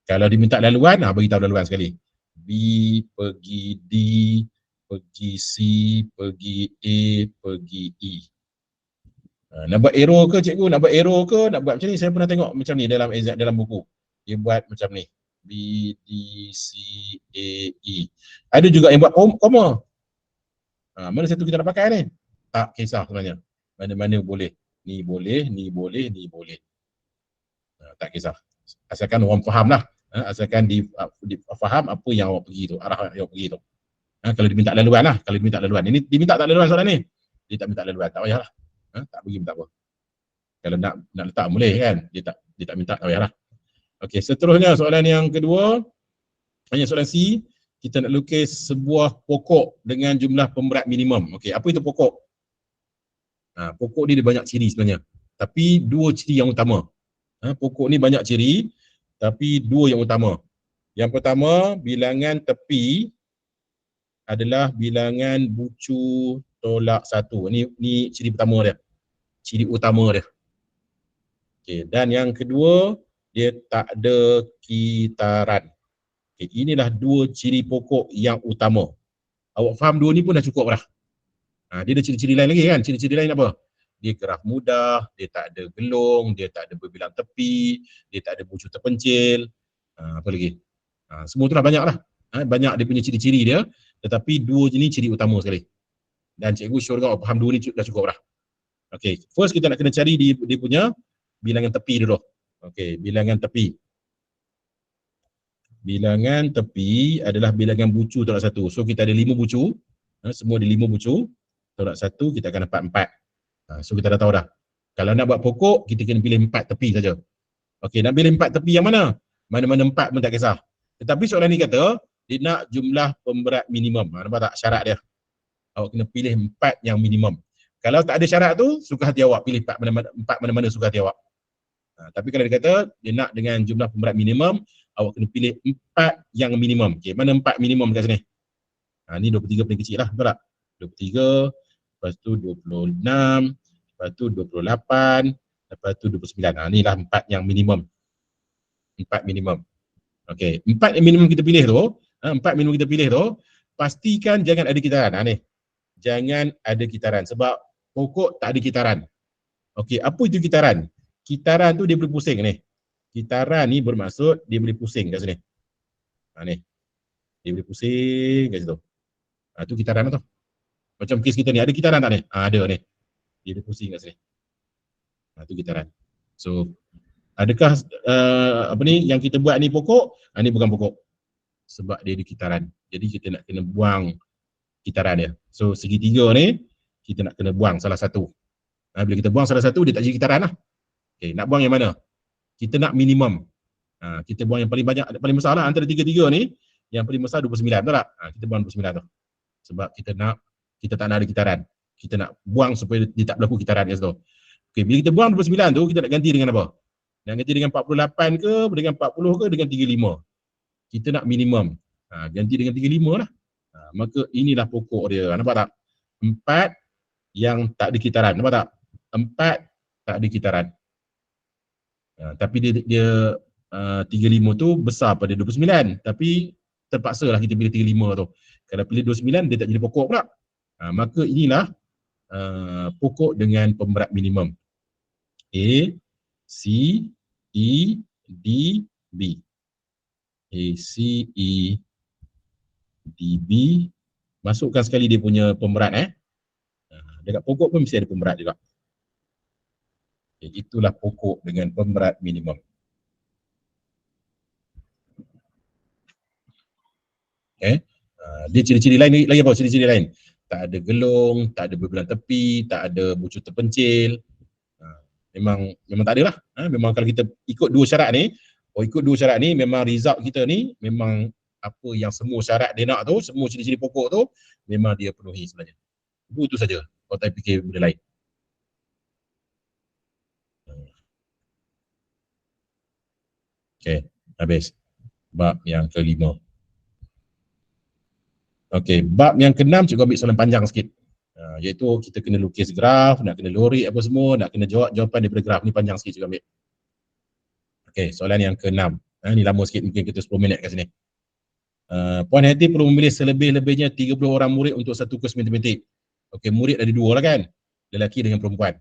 Kalau diminta laluan, bagi tahu laluan sekali. B pergi D, pergi C, pergi A, pergi E. Nak buat arrow ke cikgu? Nak buat arrow ke? Nak buat macam ni? Saya pernah tengok macam ni dalam buku. Dia buat macam ni. B, D, C, A, E. Ada juga yang buat koma. Mana satu kita nak pakai ni? Tak kisah sebenarnya. Mana-mana boleh. Ni boleh, ni boleh, ni boleh. Tak kisah. Asalkan orang faham lah. Asalkan faham apa yang awak pergi tu, arah yang awak pergi tu. Kalau diminta laluan lah. Kalau diminta laluan. Ini diminta tak laluan soalan ni? Dia tak minta laluan. Tak payahlah. Tak pergi minta apa. Kalau nak letak boleh kan. Dia tak minta, tak payahlah. Okey, seterusnya soalan yang kedua. Hanya soalan C. Kita nak lukis sebuah pokok dengan jumlah pemberat minimum. Okey, apa itu pokok? Pokok ni dia banyak ciri sebenarnya. Tapi dua ciri yang utama. Pokok ni banyak ciri, tapi dua yang utama. Yang pertama, bilangan tepi adalah bilangan bucu tolak 1. Ni ciri pertama dia. Ciri utama dia. Okey, dan yang kedua, dia tak ada kitaran. Okay, inilah dua ciri pokok yang utama. Awak faham dua ni pun dah cukup dah. Dia ada ciri-ciri lain lagi kan? Ciri-ciri lain apa? Dia kerah mudah, dia tak ada gelung, dia tak ada berbilang tepi, dia tak ada bucu terpencil. Apa lagi? Semua tu dah banyak lah. Banyak dia punya ciri-ciri dia, tetapi dua ni ciri utama sekali. Dan cikgu sure kau faham dua ni dah cukup dah. Okay, first kita nak kena cari dia punya bilangan tepi dulu. Okay, bilangan tepi. Bilangan tepi adalah bilangan bucu tolak 1. So kita ada 5 bucu. Semua ada 5 bucu. Tolak 1 kita akan dapat 4. So kita dah tahu dah. Kalau nak buat pokok, kita kena pilih 4 tepi saja. Okey, nak pilih 4 tepi yang mana? Mana-mana 4 pun tak kisah. Tetapi soalan ni kata, dia nak jumlah pemberat minimum. Nampak tak syarat dia? Awak kena pilih 4 yang minimum. Kalau tak ada syarat tu, suka hati awak. Pilih 4 mana-mana suka hati awak. Tapi kalau dia kata, dia nak dengan jumlah pemberat minimum, awak kena pilih 4 yang minimum. Okey, mana 4 minimum kat sini? Ni 23 paling kecil lah, betul tak? 23, lepas tu 26, lepas tu 28, lepas tu 29. Ni lah 4 yang minimum. 4 minimum. Okey, 4 yang minimum kita pilih tu, 4 minimum kita pilih tu, pastikan jangan ada kitaran. Ni. Jangan ada kitaran sebab pokok tak ada kitaran. Okey, apa itu kitaran? Kitaran tu dia boleh pusing ni. Kitaran ni bermaksud dia boleh pusing kat sini. Ni. Dia boleh pusing kat situ. Tu kitaran tu. Macam kes kita ni, ada kitaran tak ni? Ada ni. Dia boleh pusing kat sini. Tu kitaran. So, adakah yang kita buat ni pokok? Ni bukan pokok. Sebab dia ada kitaran. Jadi kita nak kena buang kitaran dia. So, segitiga ni, kita nak kena buang salah satu. Bila kita buang salah satu, dia tak jadi kitaran lah. Okay, nak buang yang mana? Kita nak minimum. Kita buang yang paling banyak, paling besar lah antara tiga-tiga ni. Yang paling besar 29, betul tak? Kita buang 29 tu. Sebab kita tak nak ada kitaran. Kita nak buang supaya dia tak berlaku kitaran kat situ. Okay, bila kita buang 29 tu, kita nak ganti dengan apa? Nak ganti dengan 48 ke, dengan 40 ke, dengan 35. Kita nak minimum. Ganti dengan 35 lah. Maka inilah pokok dia. Nampak tak? 4 yang tak ada kitaran. Nampak tak? 4 tak ada kitaran. Tapi dia 35 tu besar pada 29, tapi terpaksalah kita pilih 35 tu. Kalau pilih 29 dia tak jadi pokok pula. Maka inilah pokok dengan pemberat minimum. A, C, E, D, B. A, C, E, D, B. Masukkan sekali dia punya pemberat. Dekat pokok pun mesti ada pemberat juga. Itulah pokok dengan pemberat minimum. Dia ciri-ciri lain lagi apa? Ciri-ciri lain. Tak ada gelung, tak ada berbelah tepi, tak ada bucu terpencil. Memang tak ada lah. Memang kalau kita ikut dua syarat ni, memang result kita ni memang apa yang semua syarat dia nak tu, semua ciri-ciri pokok tu memang dia penuhi sebenarnya. Itu saja. Kalau tak fikir benda lain. Okey, habis. Bab yang kelima. Okey, bab yang keenam cikgu ambil soalan panjang sikit. Iaitu kita kena lukis graf, nak kena lorek apa semua, nak kena jawab jawapan daripada graf. Ni panjang sikit cikgu ambil. Okey, soalan yang keenam. Ni lama sikit, mungkin kita 10 minit kat sini. Puan Hati perlu memilih selebih-lebihnya 30 orang murid untuk satu kurs matematik. Okey, murid ada dua lah kan? Lelaki dengan perempuan.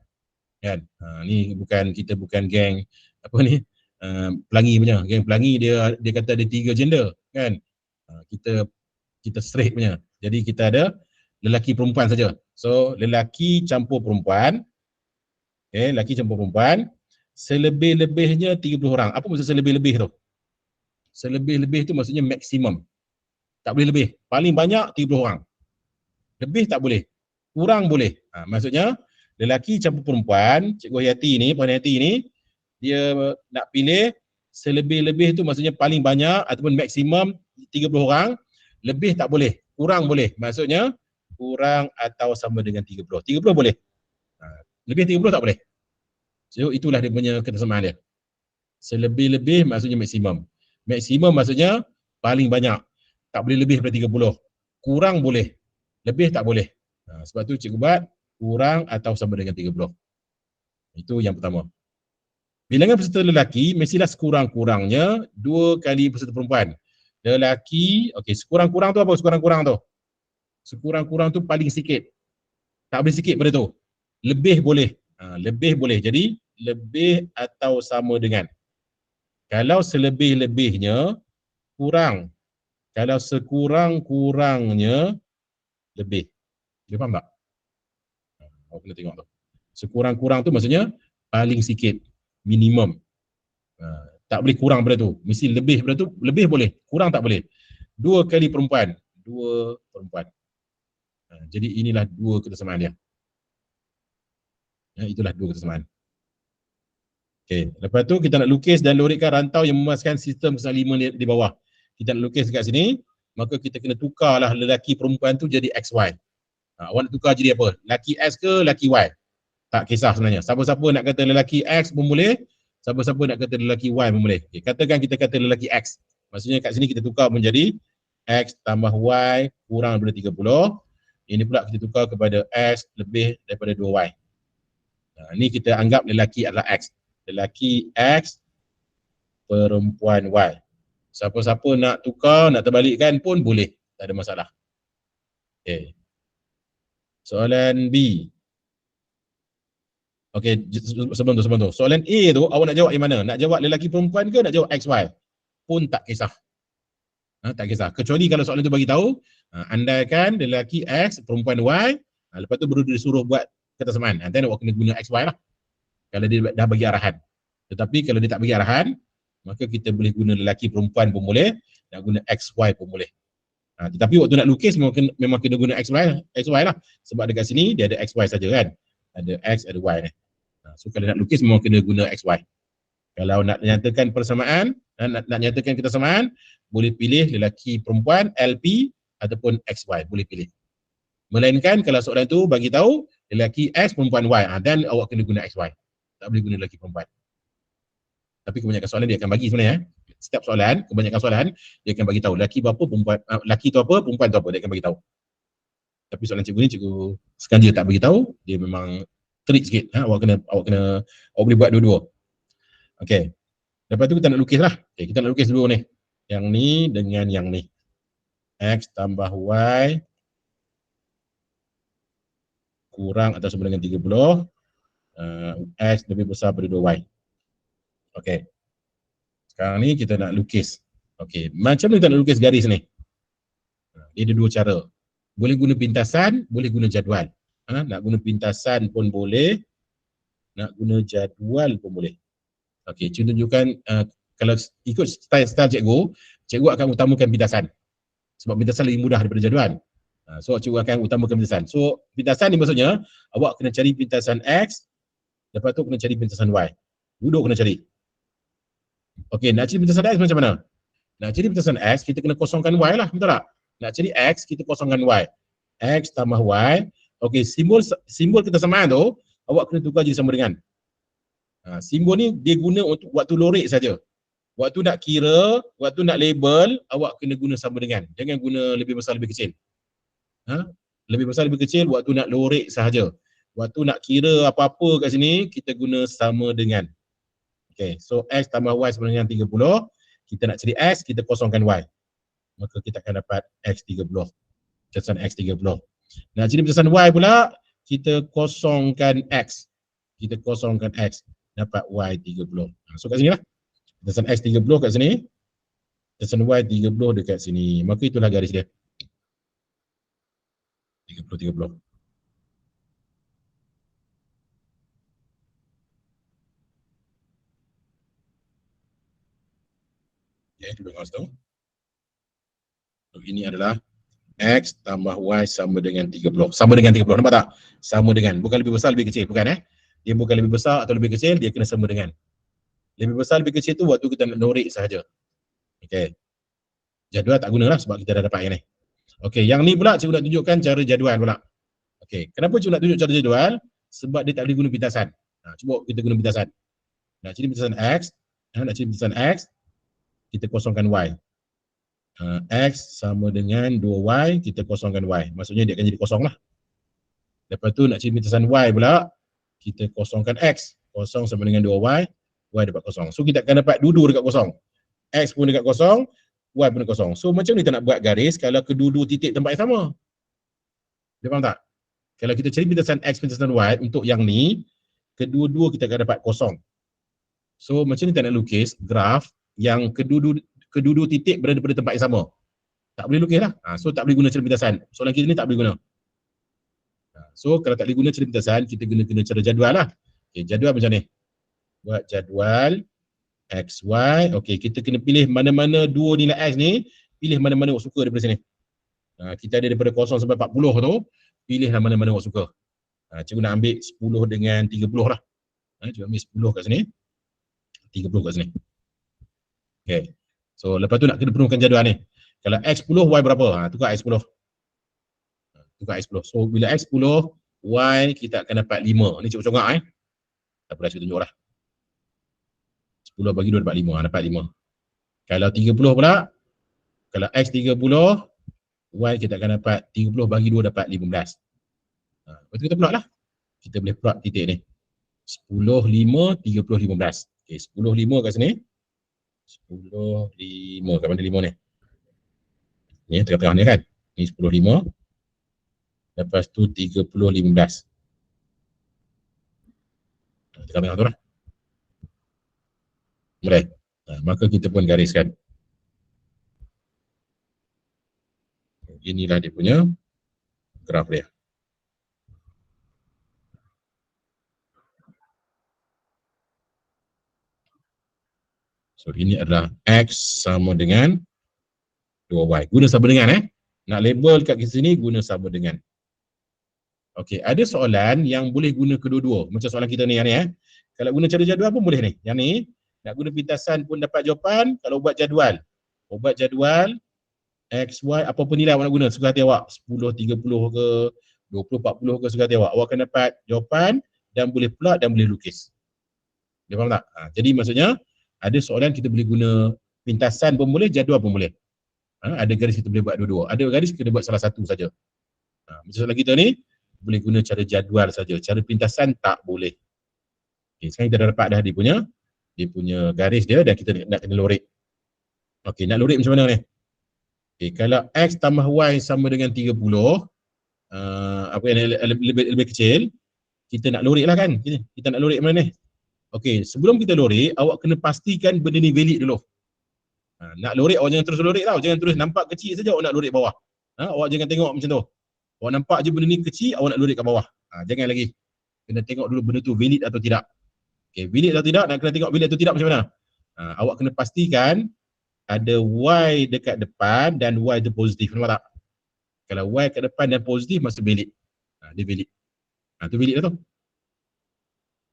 Kan? Ni kita bukan geng apa ni? Pelangi punya. Geng pelangi dia kata ada 3 gender, kan? Kita straight punya. Jadi kita ada lelaki perempuan saja. So lelaki campur perempuan. Okey, lelaki campur perempuan. Selebih-lebihnya 30 orang. Apa maksud selebih-lebih tu? Selebih-lebih tu maksudnya maksimum. Tak boleh lebih. Paling banyak 30 orang. Lebih tak boleh. Kurang boleh. Maksudnya lelaki campur perempuan, Cikgu Hayati ni, Puan Hayati ni, dia nak pilih selebih-lebih tu maksudnya paling banyak ataupun maksimum 30 orang. Lebih tak boleh. Kurang boleh. Maksudnya kurang atau sama dengan 30. 30 boleh. Lebih 30 tak boleh. So itulah dia punya kesamaan dia. Selebih-lebih maksudnya maksimum. Maksimum maksudnya paling banyak. Tak boleh lebih daripada 30. Kurang boleh. Lebih tak boleh. Sebab tu cikgu buat kurang atau sama dengan 30. Itu yang pertama. Bilangan peserta lelaki mestilah sekurang-kurangnya 2 kali peserta perempuan. Lelaki, okey, sekurang-kurang tu apa sekurang-kurang tu? Sekurang-kurang tu paling sikit. Tak boleh sikit pada tu. Lebih boleh. Lebih boleh. Jadi lebih atau sama dengan. Kalau selebih-lebihnya kurang. Kalau sekurang-kurangnya lebih. Dia faham tak? Awak kena tengok tu. Sekurang-kurang tu maksudnya paling sikit. Minimum. Tak boleh kurang daripada tu. Mesti lebih daripada tu. Lebih boleh. Kurang tak boleh. 2 kali perempuan. 2 perempuan. Jadi inilah 2 kesamaan dia. Itulah 2 kesamaan. Okey. Lepas tu kita nak lukis dan lorekkan rantau yang memuaskan sistem kesaliman di bawah. Kita nak lukis dekat sini. Maka kita kena tukarlah lelaki perempuan tu jadi XY. Awak nak tukar jadi apa? Lelaki X ke lelaki Y? Tak kisah sebenarnya. Siapa-siapa nak kata lelaki X pun boleh. Siapa-siapa nak kata lelaki Y pun boleh. Okay, katakan kita kata lelaki X. Maksudnya kat sini kita tukar menjadi X tambah Y kurang daripada 30. Ini pula kita tukar kepada X lebih daripada 2Y. Ini kita anggap lelaki adalah X. Lelaki X, perempuan Y. Siapa-siapa nak tukar, nak terbalikkan pun boleh. Tak ada masalah. Okay. Soalan B. Okey, sebelum tu. Soalan A tu awak nak jawab yang mana? Nak jawab lelaki perempuan ke nak jawab XY? Pun tak kisah. Tak kisah. Kecuali kalau soalan tu bagi tahu, andaikan lelaki X, perempuan Y, lepas tu baru disuruh buat kesamaan. Nanti awak kena guna XY lah. Kalau dia dah bagi arahan. Tetapi kalau dia tak bagi arahan, maka kita boleh guna lelaki perempuan pun boleh, nak guna XY pun boleh. Tetapi waktu nak lukis memang kena guna XY lah. Sebab dekat sini dia ada XY saja kan. Ada X, ada Y ni. So kalau nak lukis memang kena guna XY. Kalau nak nyatakan persamaan, nak nyatakan kesamaan, boleh pilih lelaki perempuan LP ataupun XY, boleh pilih. Melainkan kalau soalan tu bagi tahu lelaki X perempuan Y, dan awak kena guna XY. Tak boleh guna lelaki perempuan. Tapi kebanyakan soalan dia akan bagi sebenarnya. Setiap soalan, kebanyakan soalan dia akan bagi tahu lelaki berapa, perempuan, lelaki tu apa, perempuan tu apa, dia akan bagi tahu. Tapi soalan cikgu ni cikgu sengaja tak bagi tahu, dia memang trik sikit. Awak boleh buat dua-dua. Okey. Lepas tu kita nak lukis lah. Okay, kita nak lukis dulu ni. Yang ni dengan yang ni. X tambah Y kurang atau sama dengan 30. X lebih besar daripada 2Y. Okey. Sekarang ni kita nak lukis. Okey. Macam mana kita nak lukis garis ni? Dia ada dua cara. Boleh guna pintasan, boleh guna jadual. Nak guna pintasan pun boleh. Nak guna jadual pun boleh. Okey, cikgu tunjukkan kalau ikut style cikgu akan utamakan pintasan. Sebab pintasan lebih mudah daripada jadual. So cikgu akan utamakan pintasan. So pintasan ni maksudnya awak kena cari pintasan X, lepas tu kena cari pintasan Y. Duduk kena cari. Okey, nak cari pintasan X macam mana? Nak cari pintasan X, kita kena kosongkan Y lah, betul tak? Nak cari X, kita kosongkan Y. X tambah Y. Okey, simbol ketersamaan tu awak kena tukar jadi sama dengan. Simbol ni dia guna untuk waktu lorek saja. Waktu nak kira, waktu nak label, awak kena guna sama dengan. Jangan guna lebih besar lebih kecil. Lebih besar lebih kecil waktu nak lorek sahaja. Waktu nak kira apa-apa kat sini, kita guna sama dengan. Okay, so X tambah Y sama dengan 30. Kita nak cari X, kita kosongkan Y. Maka kita akan dapat X30. Pintasan X30. Nak cari pintasan Y pula, kita kosongkan X. Kita kosongkan X. Dapat Y30. So kat sini lah. Pintasan X30 kat sini. Pintasan Y30 dekat sini. Maka itulah garis dia. 30. Ya, itu dengar tahu. So, ini adalah X tambah Y sama dengan 30. Sama dengan 30. Nampak tak? Sama dengan. Bukan lebih besar, lebih kecil. Bukan Dia bukan lebih besar atau lebih kecil, dia kena sama dengan. Lebih besar, lebih kecil tu waktu kita nak lorek sahaja. Okey. Jadual tak gunalah sebab kita dah dapat yang ni. Okey, yang ni pula cikgu nak tunjukkan cara jadual pula. Okey, kenapa cikgu nak tunjuk cara jadual? Sebab dia tak boleh guna pintasan. Cuba kita guna pintasan. Nak cari pintasan X, nak cari pintasan X, kita kosongkan Y. X sama dengan 2Y, kita kosongkan Y. Maksudnya dia akan jadi kosong lah. Lepas tu nak cari pintasan Y pula, kita kosongkan X. Kosong sama dengan 2Y, Y dapat kosong. So kita akan dapat dua-dua dekat kosong. X pun dekat kosong, Y pun dekat kosong. So macam ni kita nak buat garis kalau kedua-dua titik tempat yang sama. Dia faham tak? Kalau kita cari pintasan X, pintasan Y untuk yang ni, kedua-dua kita akan dapat kosong. So macam ni kita nak lukis graf yang kedua-dua titik berada pada tempat yang sama. Tak boleh lukis lah. So tak boleh guna cara pintasan. Soalan kita ni tak boleh guna. So kalau tak boleh guna cara pintasan, kita guna cara jadual lah. Okay, jadual macam ni. Buat jadual X, Y. Okay, kita kena pilih mana-mana dua nilai X ni. Pilih mana-mana awak suka daripada sini. Kita ada daripada 0 sampai 40 tu. Pilihlah mana-mana awak suka. Cikgu nak ambil 10 dengan 30 lah. Cikgu ambil 10 kat sini. 30 kat sini. Okay. So lepas tu nak kena penuhkan jadual ni. Kalau X10, Y berapa? Tukar X10. Tukar X10. So bila X10, Y kita akan dapat 5. Ni cikgu congak tak apa dah cikgu tunjuk lah. 10 bagi 2 dapat 5. Dapat 5. Kalau 30 pula, kalau X30, Y kita akan dapat 30 bagi 2 dapat 15. Lepas tu kita plot lah. Kita boleh plot titik ni. 10, 5, 30, 15. Okay, 10, 5 kat sini. 10, 5. Kat mana 5 ni? Ni tengah-tengah ni kan? Ni 10, 5. Lepas tu 30, 15. Tengah-tengah tu lah. Boleh. Maka kita pun gariskan. Inilah dia punya graf dia. So ini adalah X sama dengan 2Y. Guna sama dengan Nak label kat sini guna sama dengan. Okey, ada soalan yang boleh guna kedua-dua. Macam soalan kita ni yang ni Kalau guna cara jadual pun boleh ni. Yang ni nak guna pintasan pun dapat jawapan. Kalau buat jadual. Buat jadual X, Y, apa pun nilai awak nak guna, suka hati awak. 10, 30 ke, 20, 40 ke, suka hati awak. Awak akan dapat jawapan dan boleh plot dan boleh lukis. Dia faham tak? Jadi maksudnya, ada soalan kita boleh guna pintasan pun boleh, jadual pun boleh. Ada garis kita boleh buat dua-dua. Ada garis kita boleh buat salah satu saja. Macam soalan kita ni, boleh guna cara jadual saja. Cara pintasan tak boleh. Okay, sekarang kita dah dapat dah dia punya dia punya garis dia dan kita nak kena lorek. Okey, nak lorek macam mana ni? Okey, kalau X tambah Y sama dengan 30, apa yang lebih kecil, kita nak lorek lah kan? Kita nak lorek mana ni? Okey, sebelum kita lorek, awak kena pastikan benda ni valid dulu. Nak lorek, awak jangan terus lorek tau. Jangan terus nampak kecil saja awak nak lorek bawah. Awak jangan tengok macam tu. Awak nampak je benda ni kecil, awak nak lorek kat bawah. Jangan lagi. Kena tengok dulu benda tu valid atau tidak. Okey, valid atau tidak, nak kena tengok valid atau tidak macam mana? Awak kena pastikan ada Y dekat depan dan Y tu positif. Nampak tak? Kalau Y kat depan dan positif, maksud valid. Dia valid. Tu valid lah tu.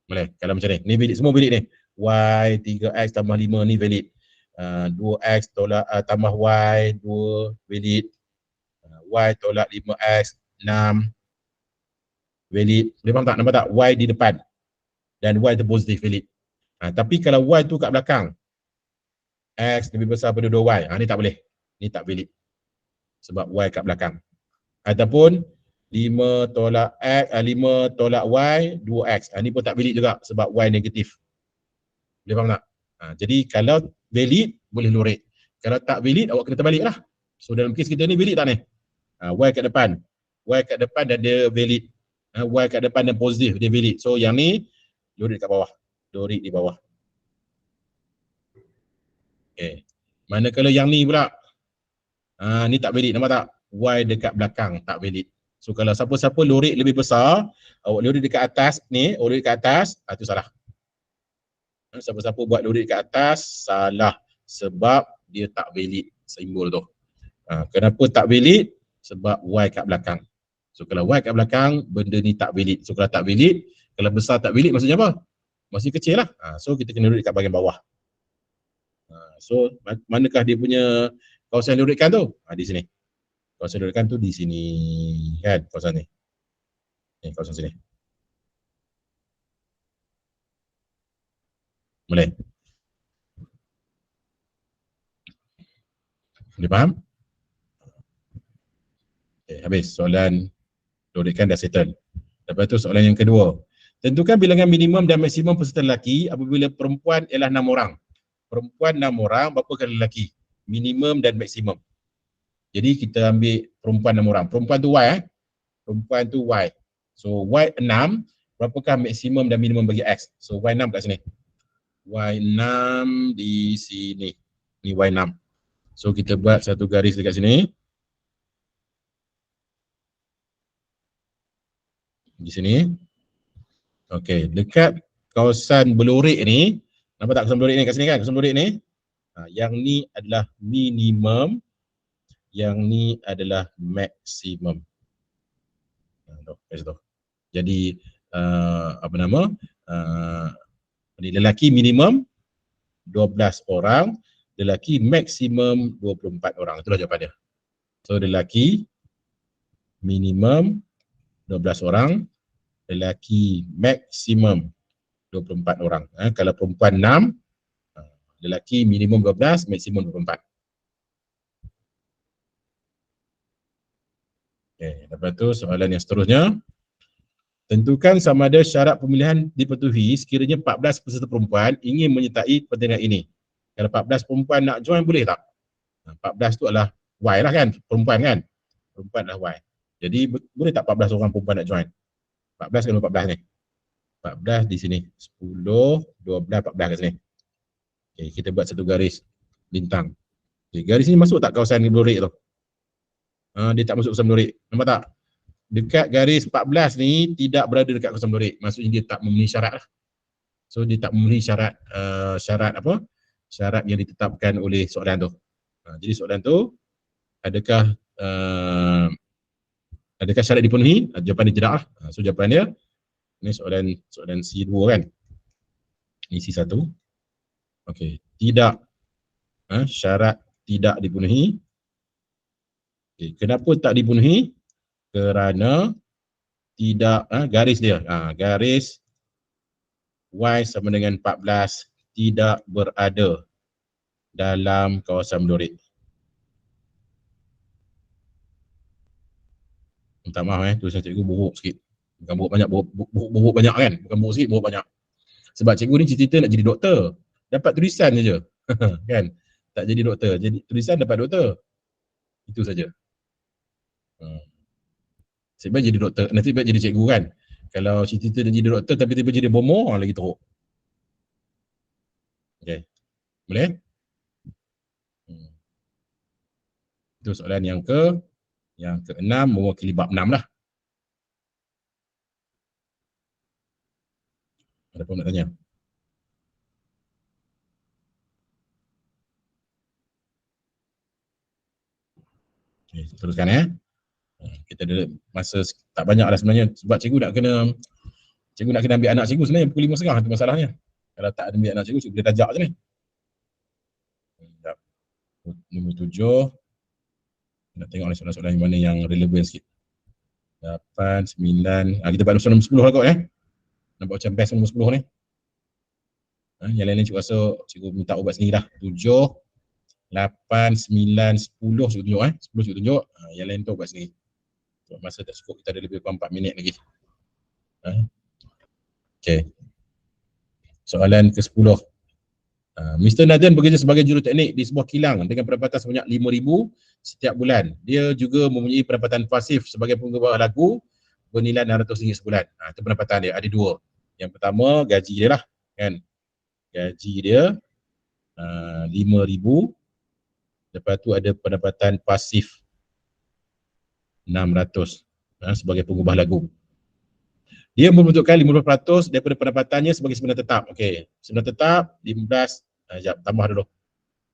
Boleh? Kalau macam ni. Ni valid. Semua valid ni. Y 3X tambah 5 ni valid. 2X tolak tambah Y 2 valid. Y tolak 5X 6 valid. Boleh faham tak? Nampak tak? Y di depan dan Y tu positif valid. Tapi kalau Y tu kat belakang, X lebih besar pada 2Y, ni tak boleh. Ni tak valid. Sebab Y kat belakang. Ataupun 5 tolak X, 5 tolak Y 2X. Ni pun tak valid juga sebab Y negatif. Boleh faham tak? Jadi kalau valid, boleh lorek. Kalau tak valid, awak kena terbalik lah. So dalam kes kita ni valid tak ni? Y kat depan. Y kat depan dan dia valid. Y kat depan dan positif, dia valid. So yang ni, lorek kat bawah. Lorek di bawah. Okay. Manakala yang ni pula, ni tak valid, nampak tak? Y dekat belakang, tak valid. So kalau siapa-siapa lorek lebih besar, awak lorek dekat atas ni, lorek dekat atas, tu salah. Siapa-siapa buat lorek dekat atas, salah. Sebab dia tak valid simbol tu. Kenapa tak valid? Sebab Y kat belakang. So kalau Y kat belakang, benda ni tak valid. So kalau tak valid, kalau besar tak valid maksudnya apa? Masih kecil lah. So kita kena lorek kat bahagian bawah. So manakah dia punya kawasan lorekkan tu? Di sini. Kawasan lorekkan tu di sini kan, kawasan ni. Ni kawasan sini. Boleh? Boleh faham? Okay, habis soalan lorekkan dah settle. Lepas tu soalan yang kedua. Tentukan bilangan minimum dan maksimum peserta lelaki apabila perempuan ialah 6 orang. Perempuan 6 orang, berapa kali lelaki? Minimum dan maksimum. Jadi kita ambil perempuan 6 orang. Perempuan tu Y Perempuan tu Y. So Y 6, berapakah maksimum dan minimum bagi X? So Y 6 kat sini. Y 6 di sini. Ni Y 6. So kita buat satu garis dekat sini. Di sini. Okey, dekat kawasan berlorek ni, nampak tak kawasan berlorek ni kat sini kan? Kawasan berlorek ni. Yang ni adalah minimum, yang ni adalah maksimum. Jadi apa nama? Lelaki minimum 12 orang, lelaki maksimum 24 orang. Itulah jawapan dia. So lelaki minimum 12 orang, lelaki maksimum 24 orang. Kalau perempuan 6, lelaki minimum 12, maksimum 24. Okay, lepas tu soalan yang seterusnya. Tentukan sama ada syarat pemilihan dipenuhi sekiranya 14 peserta perempuan ingin menyertai pertandingan ini. Kalau 14 perempuan nak join, boleh tak? 14 tu adalah Y lah kan, perempuan kan? Perempuan adalah Y. Jadi boleh tak 14 orang perempuan nak join? 14 kena 14 ni. 14 di sini. 10, 12, 14 kat sini. Okay, kita buat satu garis bintang. Okay, garis ni masuk tak kawasan blurek tu? Dia tak masuk kawasan blurek. Nampak tak? Dekat garis 14 ni tidak berada dekat kawasan blurek. Maksudnya dia tak memenuhi syarat lah. So dia tak memenuhi syarat syarat apa? Syarat yang ditetapkan oleh soalan tu. Jadi soalan tu, adakah syarat dipenuhi? Jawapan dia tidak lah. So jawapan dia, ni soalan C2 kan? Ini C1. Okey, tidak. Syarat tidak dipenuhi. Okay. Kenapa tak dipenuhi? Kerana tidak, garis dia, garis Y sama dengan 14 tidak berada dalam kawasan blurek. Minta maaf tulisan cikgu buruk sikit. Bukan buruk banyak, buruk banyak kan? Bukan buruk sikit, buruk banyak. Sebab cikgu ni cita-cita nak jadi doktor. dapat tulisan saja. Kan? Tak jadi doktor. Jadi tulisan dapat doktor. Itu saja. Nasib baik jadi doktor, nasib baik jadi cikgu kan. Kalau cita-cita dia jadi doktor tapi tiba-tiba jadi bomoh, lagi teruk. Okay. Boleh? Itu soalan yang ke-6 mewakili bab 6 lah. Ada apa nak tanya? Okay, teruskan kita ada masa tak banyak lah sebenarnya sebab cikgu nak kena ambil anak cikgu sebenarnya pukul 5.30 itu masalahnya. Kalau tak ada ambil anak cikgu boleh tajak je ni. Nombor 7. Nak tengok soalan-soalan yang mana yang relevan sikit. 8, 9. Kita buat nombor 10 lah kot Nampak macam best nombor 10 ni. Yang lain-lain cikgu rasa cikgu minta ubat sendiri dah. 7, 8, 9, 10 cikgu tunjuk 10 cikgu tunjuk. Yang lain tu ubat sendiri. Sebab masa tak cukup, kita ada lebih kurang 4 minit lagi. Okay. Soalan ke-10. Mr. Nathan bekerja sebagai juruteknik di sebuah kilang dengan pendapatan sebanyak 5,000 setiap bulan. Dia juga mempunyai pendapatan pasif sebagai pengubah lagu bernilai RM600 sebulan. Itu pendapatan dia. Ada dua. Yang pertama gaji dia lah. Kan? Gaji dia 5,000. Lepas tu ada pendapatan pasif 600 sebagai pengubah lagu. Dia membentukkan 50% daripada pendapatannya sebagai sebenar tetap. Okey, sebenar tetap 15, sekejap, tambah dulu.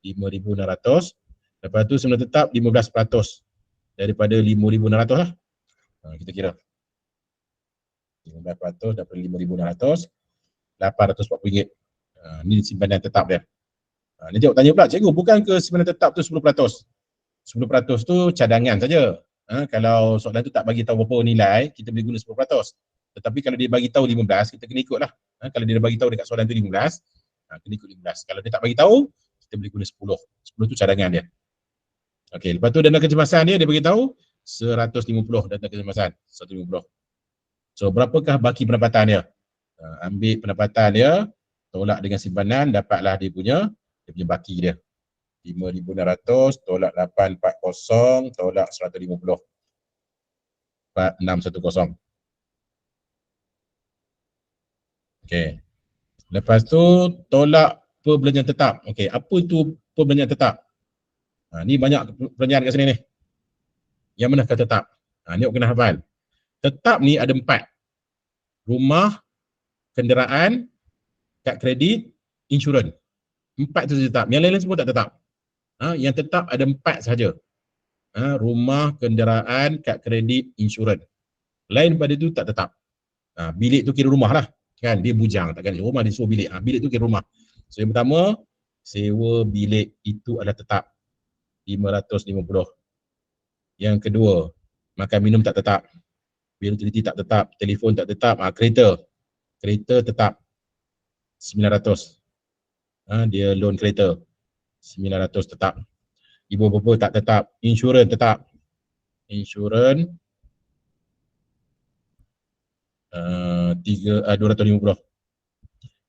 5,600. Lepas tu sebenar tetap 15% daripada 5,600 lah. Kita kira. 15% daripada 5,600, RM840. Ni simpanan tetap dia. Ni jawab tanya pula, cikgu, bukan ke simpanan tetap tu 10%? 10% tu cadangan saja. Kalau soalan tu tak bagi tahu berapa nilai, kita boleh guna 10%. Tetapi kalau dia bagi tahu 15, kita kena ikutlah. Kalau dia bagi tahu dekat soalan tu 15, kena ikut 15. Kalau dia tak bagi tahu, kita boleh guna 10. 10 tu cadangan dia. Okey, lepas tu dana kecemasan dia bagi tahu 150 dana kecemasan, 150. So berapakah baki pendapatan dia? Ambil pendapatan dia, tolak dengan simpanan, dapatlah dia punya baki dia. 5,600 tolak 840 tolak 150. 4610. Okey. Lepas tu tolak perbelanjaan tetap. Okey, apa itu perbelanjaan tetap? Ni banyak pertanyaan kat sini ni. Yang manakah tetap? Ni awak kena hafal. Tetap ni ada 4. Rumah, kenderaan, kad kredit, insurans. 4 tu tetap. Yang lain-lain semua tak tetap. Yang tetap ada 4 sahaja. Rumah, kenderaan, kad kredit, insurans. Lain pada itu tak tetap. Bilik tu kira rumah lah. Kan dia bujang, takkan rumah dia sewa bilik. Bilik tu kira rumah. So yang pertama, sewa bilik itu adalah tetap 550. Yang kedua, makan minum tak tetap. Bil utility tak tetap, telefon tak tetap. Kereta tetap 900. Dia loan kereta 900 tetap. Ibu bapa tak tetap. Insurans tetap. Insurans 250.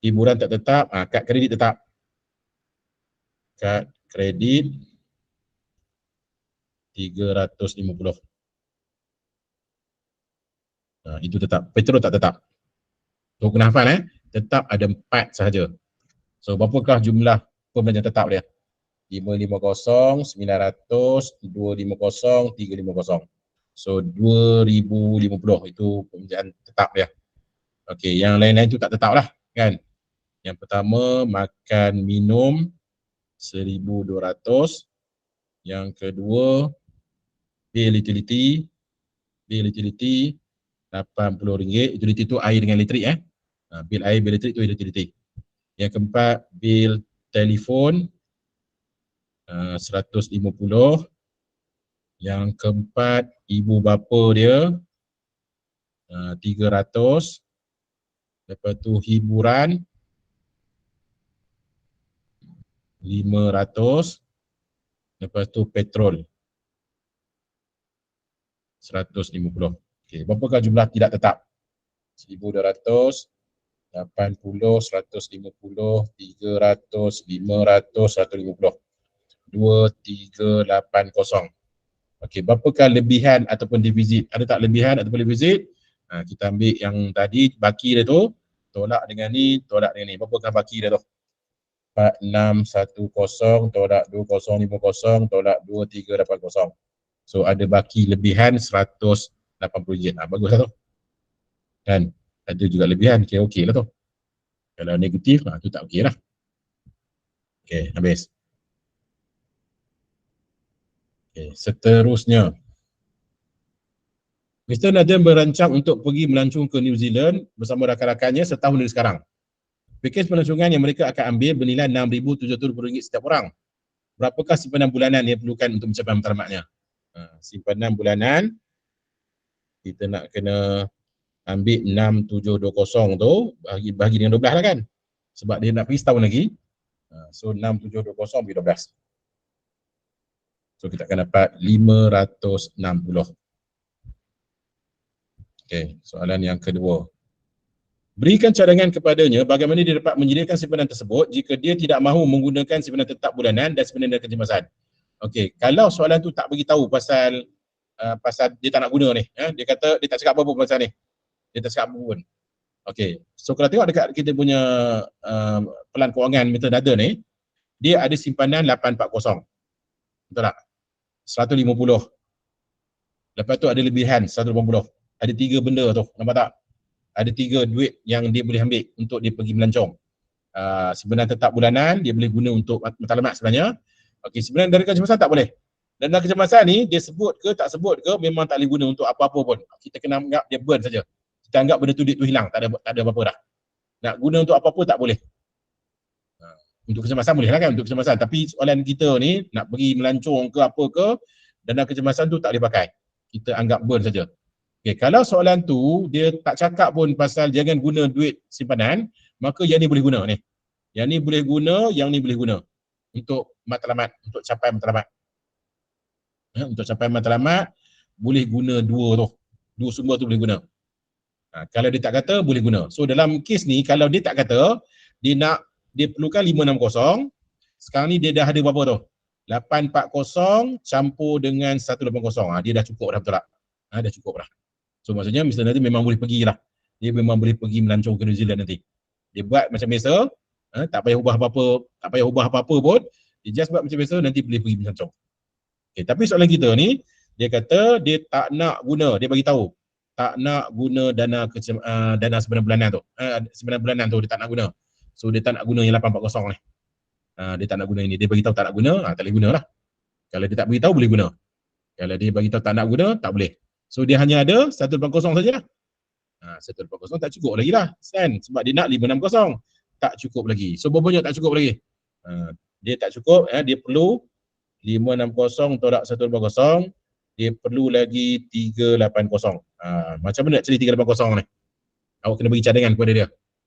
Hiburan tak tetap. Kad kredit tetap. Kad kredit 350. Itu tetap. Petrol tak tetap. So kena hafal tetap ada 4 sahaja. So berapakah jumlah perbelanjaan tetap dia? 550, 900, 250, 350. So 2,050 itu perbelanjaan tetap dia. Okey, yang lain-lain tu tak tetap lah kan. Yang pertama makan minum 1,200. Yang kedua bil utility RM80. Utility tu air dengan elektrik bil air, bil elektrik tu utility. Yang keempat bil telefon 150. Yang keempat ibu bapa dia 300. Lepas tu hiburan 500. Lepas tu petrol 150. Okey, berapakah jumlah tidak tetap? 1,200, 80, 150, 300, 500, 150. 2380. Okey, berapakah lebihan ataupun defisit? Ada tak lebihan ataupun defisit? Kita ambil yang tadi baki dia tu, tolak dengan ni, tolak dengan ni. Berapakah baki dia tu? 4610 tolak 2050 tolak 2380. So ada baki lebihan RM180. Baguslah tu. Kan? Ada juga lebihan, kira okey lah tu. Kalau negatif, tu tak okey lah. Okey, habis. Okay, seterusnya. Mr. Nathan berancang untuk pergi melancong ke New Zealand bersama rakan-rakannya setahun dari sekarang. Pakej pelancongan yang mereka akan ambil bernilai RM6,700 setiap orang. Berapakah simpanan bulanan yang perlukan untuk mencapai matlamatnya? Simpanan bulanan, kita nak kena ambil 6720 tu, bahagi dengan 12 lah kan. Sebab dia nak pergi setahun lagi. So 6720 bagi 12. So kita akan dapat 560. Okey, soalan yang kedua. Berikan cadangan kepadanya bagaimana dia dapat menyediakan simpanan tersebut jika dia tidak mahu menggunakan simpanan tetap bulanan dan simpanan kecemasan. Okey, kalau soalan tu tak beritahu pasal dia tak nak guna ni, dia kata dia tak cakap apa-apa pasal ni. Dia tak cakap apa pun. Okey, so kalau tengok dekat kita punya pelan kewangan Mr. Nathan ni, dia ada simpanan 840. Betul tak? 150. Lepas tu ada lebihan 180. Ada 3 benda tu, nampak tak? Ada 3 duit yang dia boleh ambil untuk dia pergi melancong. Simpanan tetap bulanan, dia boleh guna untuk matlamat sebenarnya. Okey, simpanan dana kecemasan tak boleh. Dana kecemasan ni, dia sebut ke tak sebut ke, memang tak boleh guna untuk apa-apa pun. Kita kena anggap dia burn saja. Kita anggap benda tu duit tu hilang, tak ada apa-apa dah. Nak guna untuk apa-apa tak boleh. Untuk kecemasan boleh lah kan, untuk kecemasan. Tapi soalan kita ni, nak pergi melancong ke apa ke, dana kecemasan tu tak boleh pakai. Kita anggap burn saja. Okay, kalau soalan tu dia tak cakap pun pasal jangan guna duit simpanan, maka yang ni boleh guna ni. Yang ni boleh guna, yang ni boleh guna untuk matlamat, untuk capai matlamat. Untuk capai matlamat boleh guna dua tu. Dua sumber tu boleh guna. Kalau dia tak kata boleh guna. So dalam kes ni kalau dia tak kata dia perlukan 560. Sekarang ni dia dah ada berapa tu? 840 campur dengan 180. Dia dah cukup dah, betul tak? Dah cukup dah. So maksudnya Mr. Nathan memang boleh pergi lah. Dia memang boleh pergi melancong ke New Zealand nanti. Dia buat macam biasa, tak payah ubah apa-apa, pun. Dia just buat macam biasa, nanti boleh pergi melancong. Okay, tapi soalan kita ni, dia kata dia tak nak guna, dia bagi tahu tak nak guna dana sebenar bulanan tu. Sebenar bulanan tu dia tak nak guna. So dia tak nak guna yang 840 ni. Dia tak nak guna ini. Dia bagi tahu tak nak guna, tak boleh guna lah. Kalau dia tak bagi tahu boleh guna. Kalau dia bagi tahu tak nak guna, tak boleh. So dia hanya ada 180 saja lah. 180 tak cukup lagi lah. Kan? Sebab dia nak 560. Tak cukup lagi. So berapa banyak tak cukup lagi? Dia tak cukup, dia perlu 560 tolak 180. Dia perlu lagi 380. Macam mana nak cari 380 ni? Awak kena bagi cadangan kepada dia.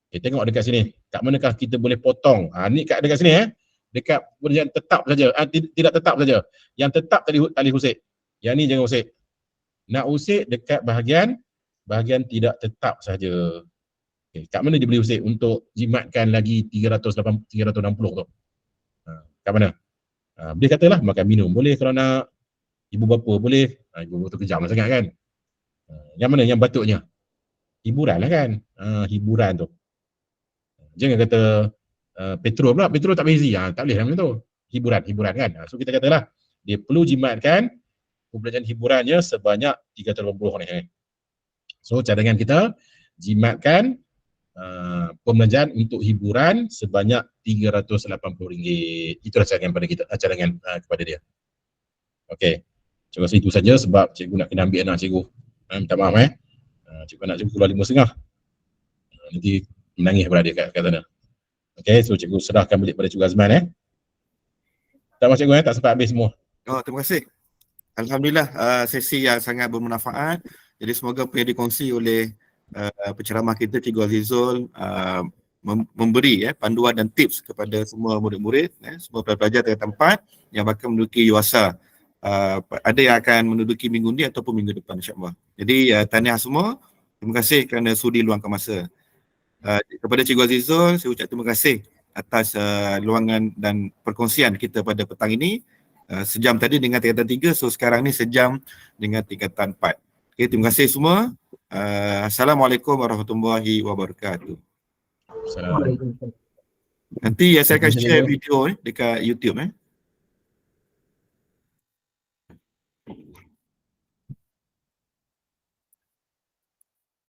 Okay, tengok dekat sini. Kat manakah kita boleh potong? Ni dekat sini dekat pekerjaan tetap saja. Tidak tetap saja. Yang tetap tali usik. Yang ni jangan usik. Nak usik dekat bahagian tidak tetap saja. Okay, kat mana dia boleh usik untuk jimatkan lagi 360 tu? Kat mana? Dia katalah makan minum boleh kalau nak, ibu bapa boleh. Ibu bapa tu kejam lah sangat kan. Yang mana yang patutnya? Hiburan lah kan. Hiburan tu. Jangan kata petrol pula, petrol tak boleh isi. Tak boleh lah macam tu. Hiburan kan. So kita katalah dia perlu jimatkan pembelanjaan hiburannya sebanyak 380 ni. So cadangan kita jimatkan pembelanjaan untuk hiburan sebanyak RM380. Itulah cadangan pada kita, cadangan kepada dia. Okey. Saya rasa itu saja sebab cikgu nak kena ambil anak cikgu. Minta maaf cikgu nak cikgu keluar 5.30. Nanti menangis berada kat sana. Okey, so cikgu serahkan balik pada cikgu Azman Tak maaf cikgu tak sempat habis semua. Terima kasih. Alhamdulillah, sesi yang sangat bermanfaat. Jadi semoga apa yang dikongsi oleh penceramah kita Cikgu Azizul memberi panduan dan tips kepada semua murid-murid, semua pelajar di tempat yang bakal menduduki UASA. Ada yang akan menduduki minggu ni ataupun minggu depan insya-Allah. Jadi tahniah semua. Terima kasih kerana sudi luangkan masa. Kepada Cikgu Azizul, saya ucap terima kasih atas luangan dan perkongsian kita pada petang ini. Sejam tadi dengan tingkatan 3, so sekarang ni sejam dengan tingkatan 4. Okay, terima kasih semua. Assalamualaikum warahmatullahi wabarakatuh. Assalamualaikum. Nanti saya akan share video dekat YouTube.